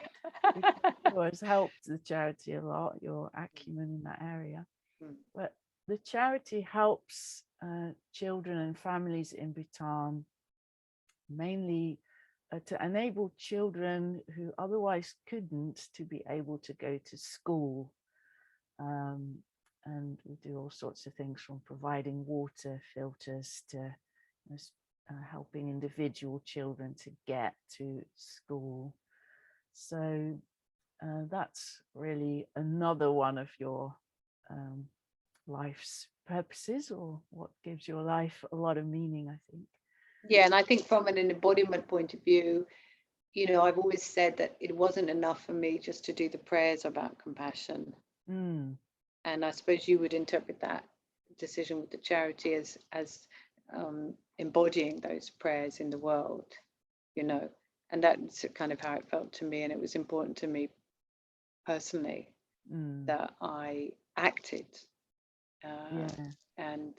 has helped the charity a lot, your acumen in that area. But the charity helps children and families in Bhutan, mainly to enable children who otherwise couldn't to be able to go to school. And we do all sorts of things, from providing water filters to helping individual children to get to school. So that's really another one of your life's purposes, or what gives your life a lot of meaning, I think. Yeah, and I think from an embodiment point of view, you know, I've always said that it wasn't enough for me just to do the prayers about compassion. And I suppose you would interpret that decision with the charity as embodying those prayers in the world, you know, and that's kind of how it felt to me. And it was important to me personally that I acted. And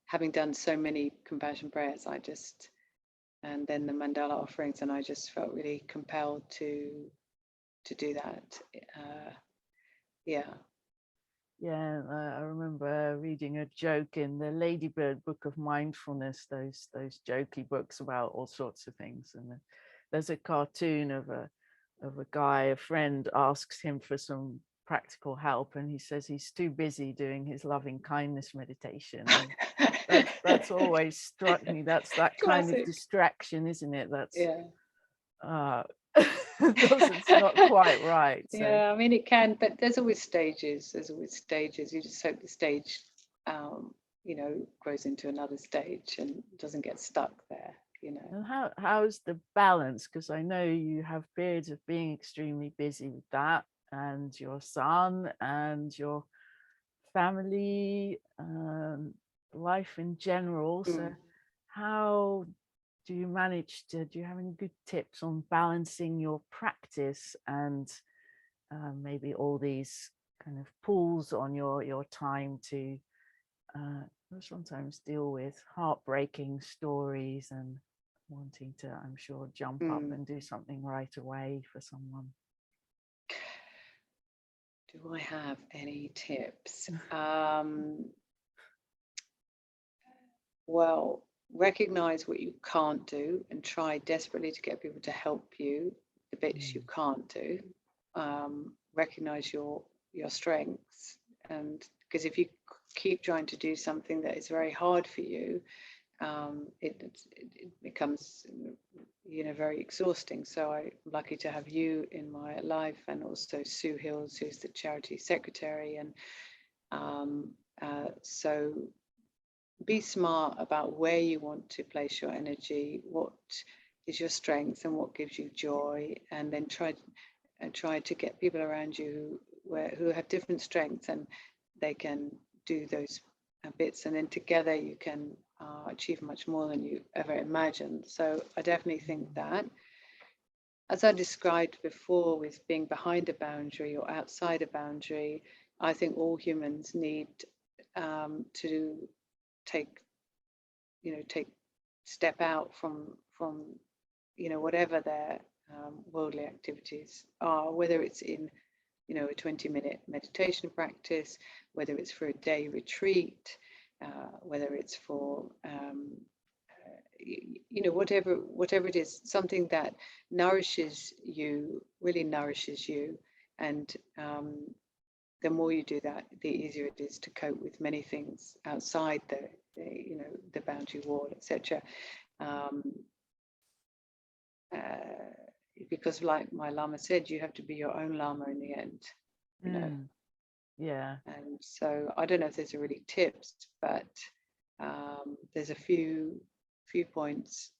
having done so many compassion prayers, and then the mandala offerings, and I just felt really compelled to do that. I remember reading a joke in the Ladybird Book of Mindfulness, those jokey books about all sorts of things, and there's a cartoon of a guy, a friend asks him for some practical help, and he says he's too busy doing his loving kindness meditation. And that's always struck me. That's that kind of distraction, isn't it? That's it's not quite right. So. Yeah, I mean, it can, but there's always stages. You just hope the stage you know, grows into another stage and doesn't get stuck there, you know. And how's the balance? Because I know you have periods of being extremely busy with that, and your son and your family, life in general. So how do you manage to, do you have any good tips on balancing your practice and maybe all these kind of pulls on your time to sometimes deal with heartbreaking stories and wanting to, I'm sure, jump up and do something right away for someone? Do I have any tips? Well, recognize what you can't do and try desperately to get people to help you the bits you can't do. Recognize your strengths, and because if you keep trying to do something that is very hard for you, it becomes, you know, very exhausting. So I'm lucky to have you in my life, and also Sue Hills, who's the charity secretary. And so be smart about where you want to place your energy, what is your strength and what gives you joy, and then try to get people around you who have different strengths, and they can do those bits, and then together you can achieve much more than you ever imagined. So I definitely think that. as I described before, with being behind a boundary or outside a boundary, I think all humans need to take step out from whatever their worldly activities are, whether it's in a 20-minute meditation practice, whether it's for a day retreat, whether it's for whatever it is, something that really nourishes you, and the more you do that, the easier it is to cope with many things outside the boundary wall, etc. Because, like my Lama said, you have to be your own Lama in the end. Yeah. And so I don't know if there's really tips, but there's a few points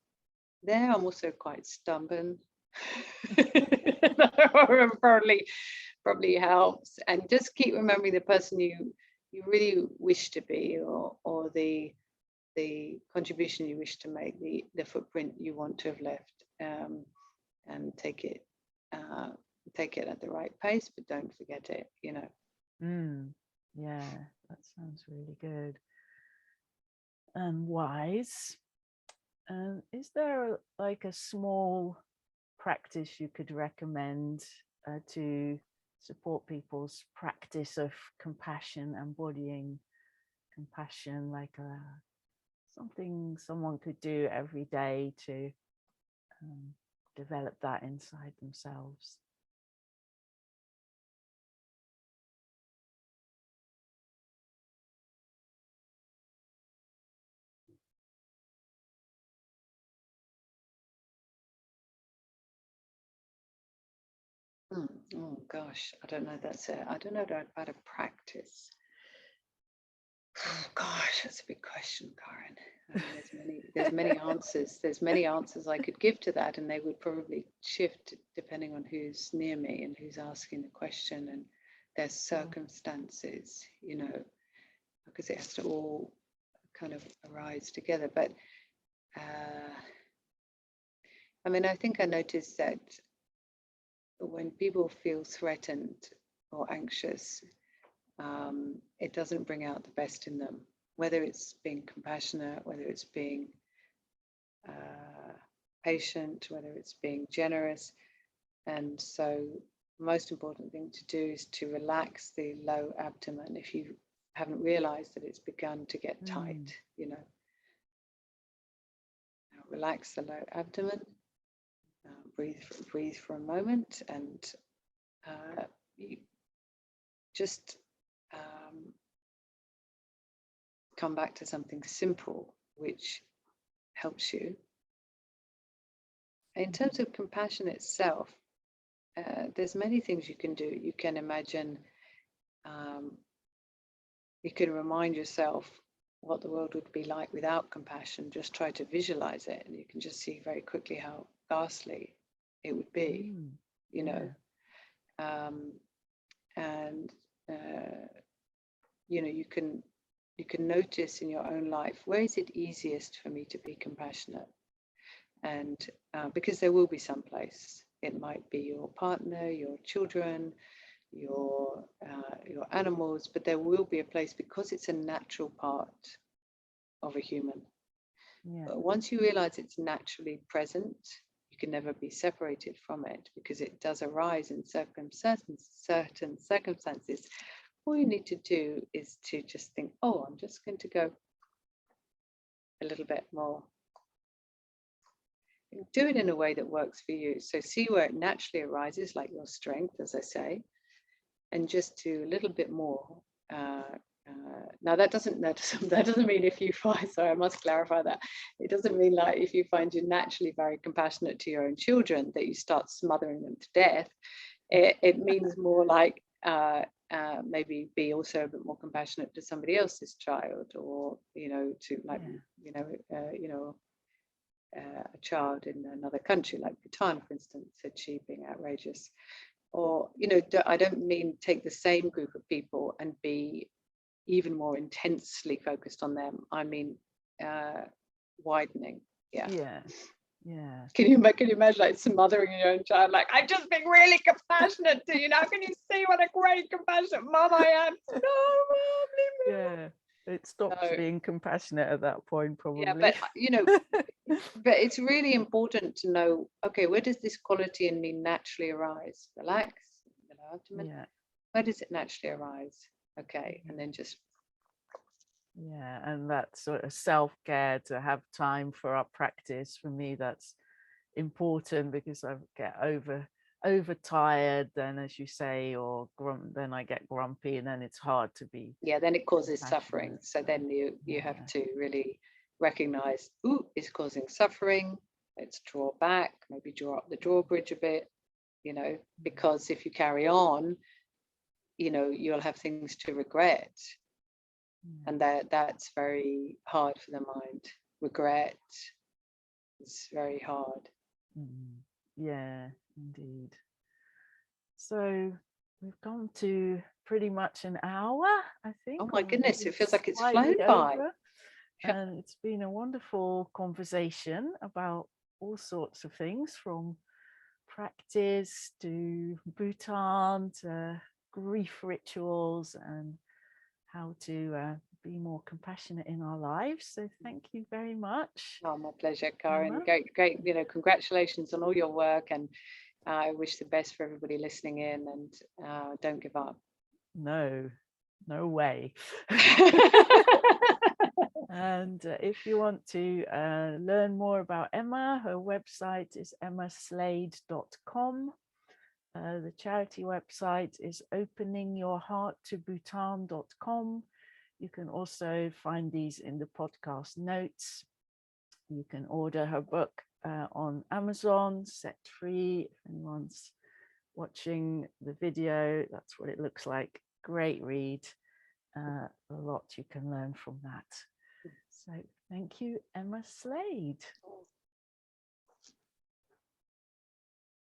there. I'm also quite stubborn. probably helps. And just keep remembering the person you really wish to be, or the contribution you wish to make, the footprint you want to have left, and take it at the right pace, but don't forget it. Yeah, that sounds really good and wise. Is there like a small practice you could recommend to support people's practice of compassion, embodying compassion, like something someone could do every day to develop that inside themselves? Oh gosh, I don't know. I don't know about a practice. Gosh, that's a big question, Karin. There's many answers. There's many answers I could give to that, and they would probably shift depending on who's near me and who's asking the question and their circumstances, because it has to all kind of arise together. But I think I noticed that when people feel threatened or anxious, it doesn't bring out the best in them, whether it's being compassionate, whether it's being patient, whether it's being generous. And so the most important thing to do is to relax the low abdomen if you haven't realized that it's begun to get tight. Now relax the low abdomen, breathe for a moment, and you just come back to something simple which helps you. In terms of compassion itself, there's many things you can do. You can imagine, you can remind yourself what the world would be like without compassion. Just try to visualize it, and you can just see very quickly how ghastly it would be, and you can notice in your own life, where is it easiest for me to be compassionate? And because there will be some place. It might be your partner, your children, your animals, but there will be a place, because it's a natural part of a human. But once you realize it's naturally present, you can never be separated from it, because it does arise in certain circumstances. All you need to do is to just think, oh, I'm just going to go a little bit more. Do it in a way that works for you. So see where it naturally arises, like your strength, as I say, and just do a little bit more. Now that doesn't mean if you find, sorry, I must clarify that. It doesn't mean like if you find you're naturally very compassionate to your own children that you start smothering them to death. It means more like maybe be also a bit more compassionate to somebody else's child, or to like a child in another country like Bhutan, for instance, said she being outrageous. Or I don't mean take the same group of people and be even more intensely focused on them. I mean widening. Yeah. Yeah. Can you imagine like smothering your own child? Like, I'm just being really compassionate to you now. Can you see what a great compassionate mom I am? No, mom, leave me alone. Yeah. It stops No. being compassionate at that point, probably. Yeah, but but it's really important to know, okay, where does this quality in me naturally arise? Relax, Yeah. where does it naturally arise? Okay, and then just. Yeah, and that sort of self-care, to have time for our practice, for me that's important, because I get overtired then, as you say, or then I get grumpy, and then it's hard to be. Yeah, then it causes suffering. So then you have to really recognize, ooh, it's causing suffering. Let's draw back, maybe draw up the drawbridge a bit, because if you carry on, you'll have things to regret. And that's very hard for the mind. Regret is very hard. Yeah, indeed. So we've gone to pretty much an hour, I think. Oh my goodness, it feels like it's flown by. And it's been a wonderful conversation about all sorts of things, from practice to Bhutan to grief rituals, and how to be more compassionate in our lives. So thank you very much. Oh, my pleasure, Karin. Great. Congratulations on all your work, and I wish the best for everybody listening in, and don't give up. No way. And if you want to learn more about Emma, her website is emmaslade.com. The charity website is openingyourhearttobhutan.com. You can also find these in the podcast notes. You can order her book on Amazon, Set Free. If anyone's watching the video, that's what it looks like. Great read. A lot you can learn from that. So thank you, Emma Slade.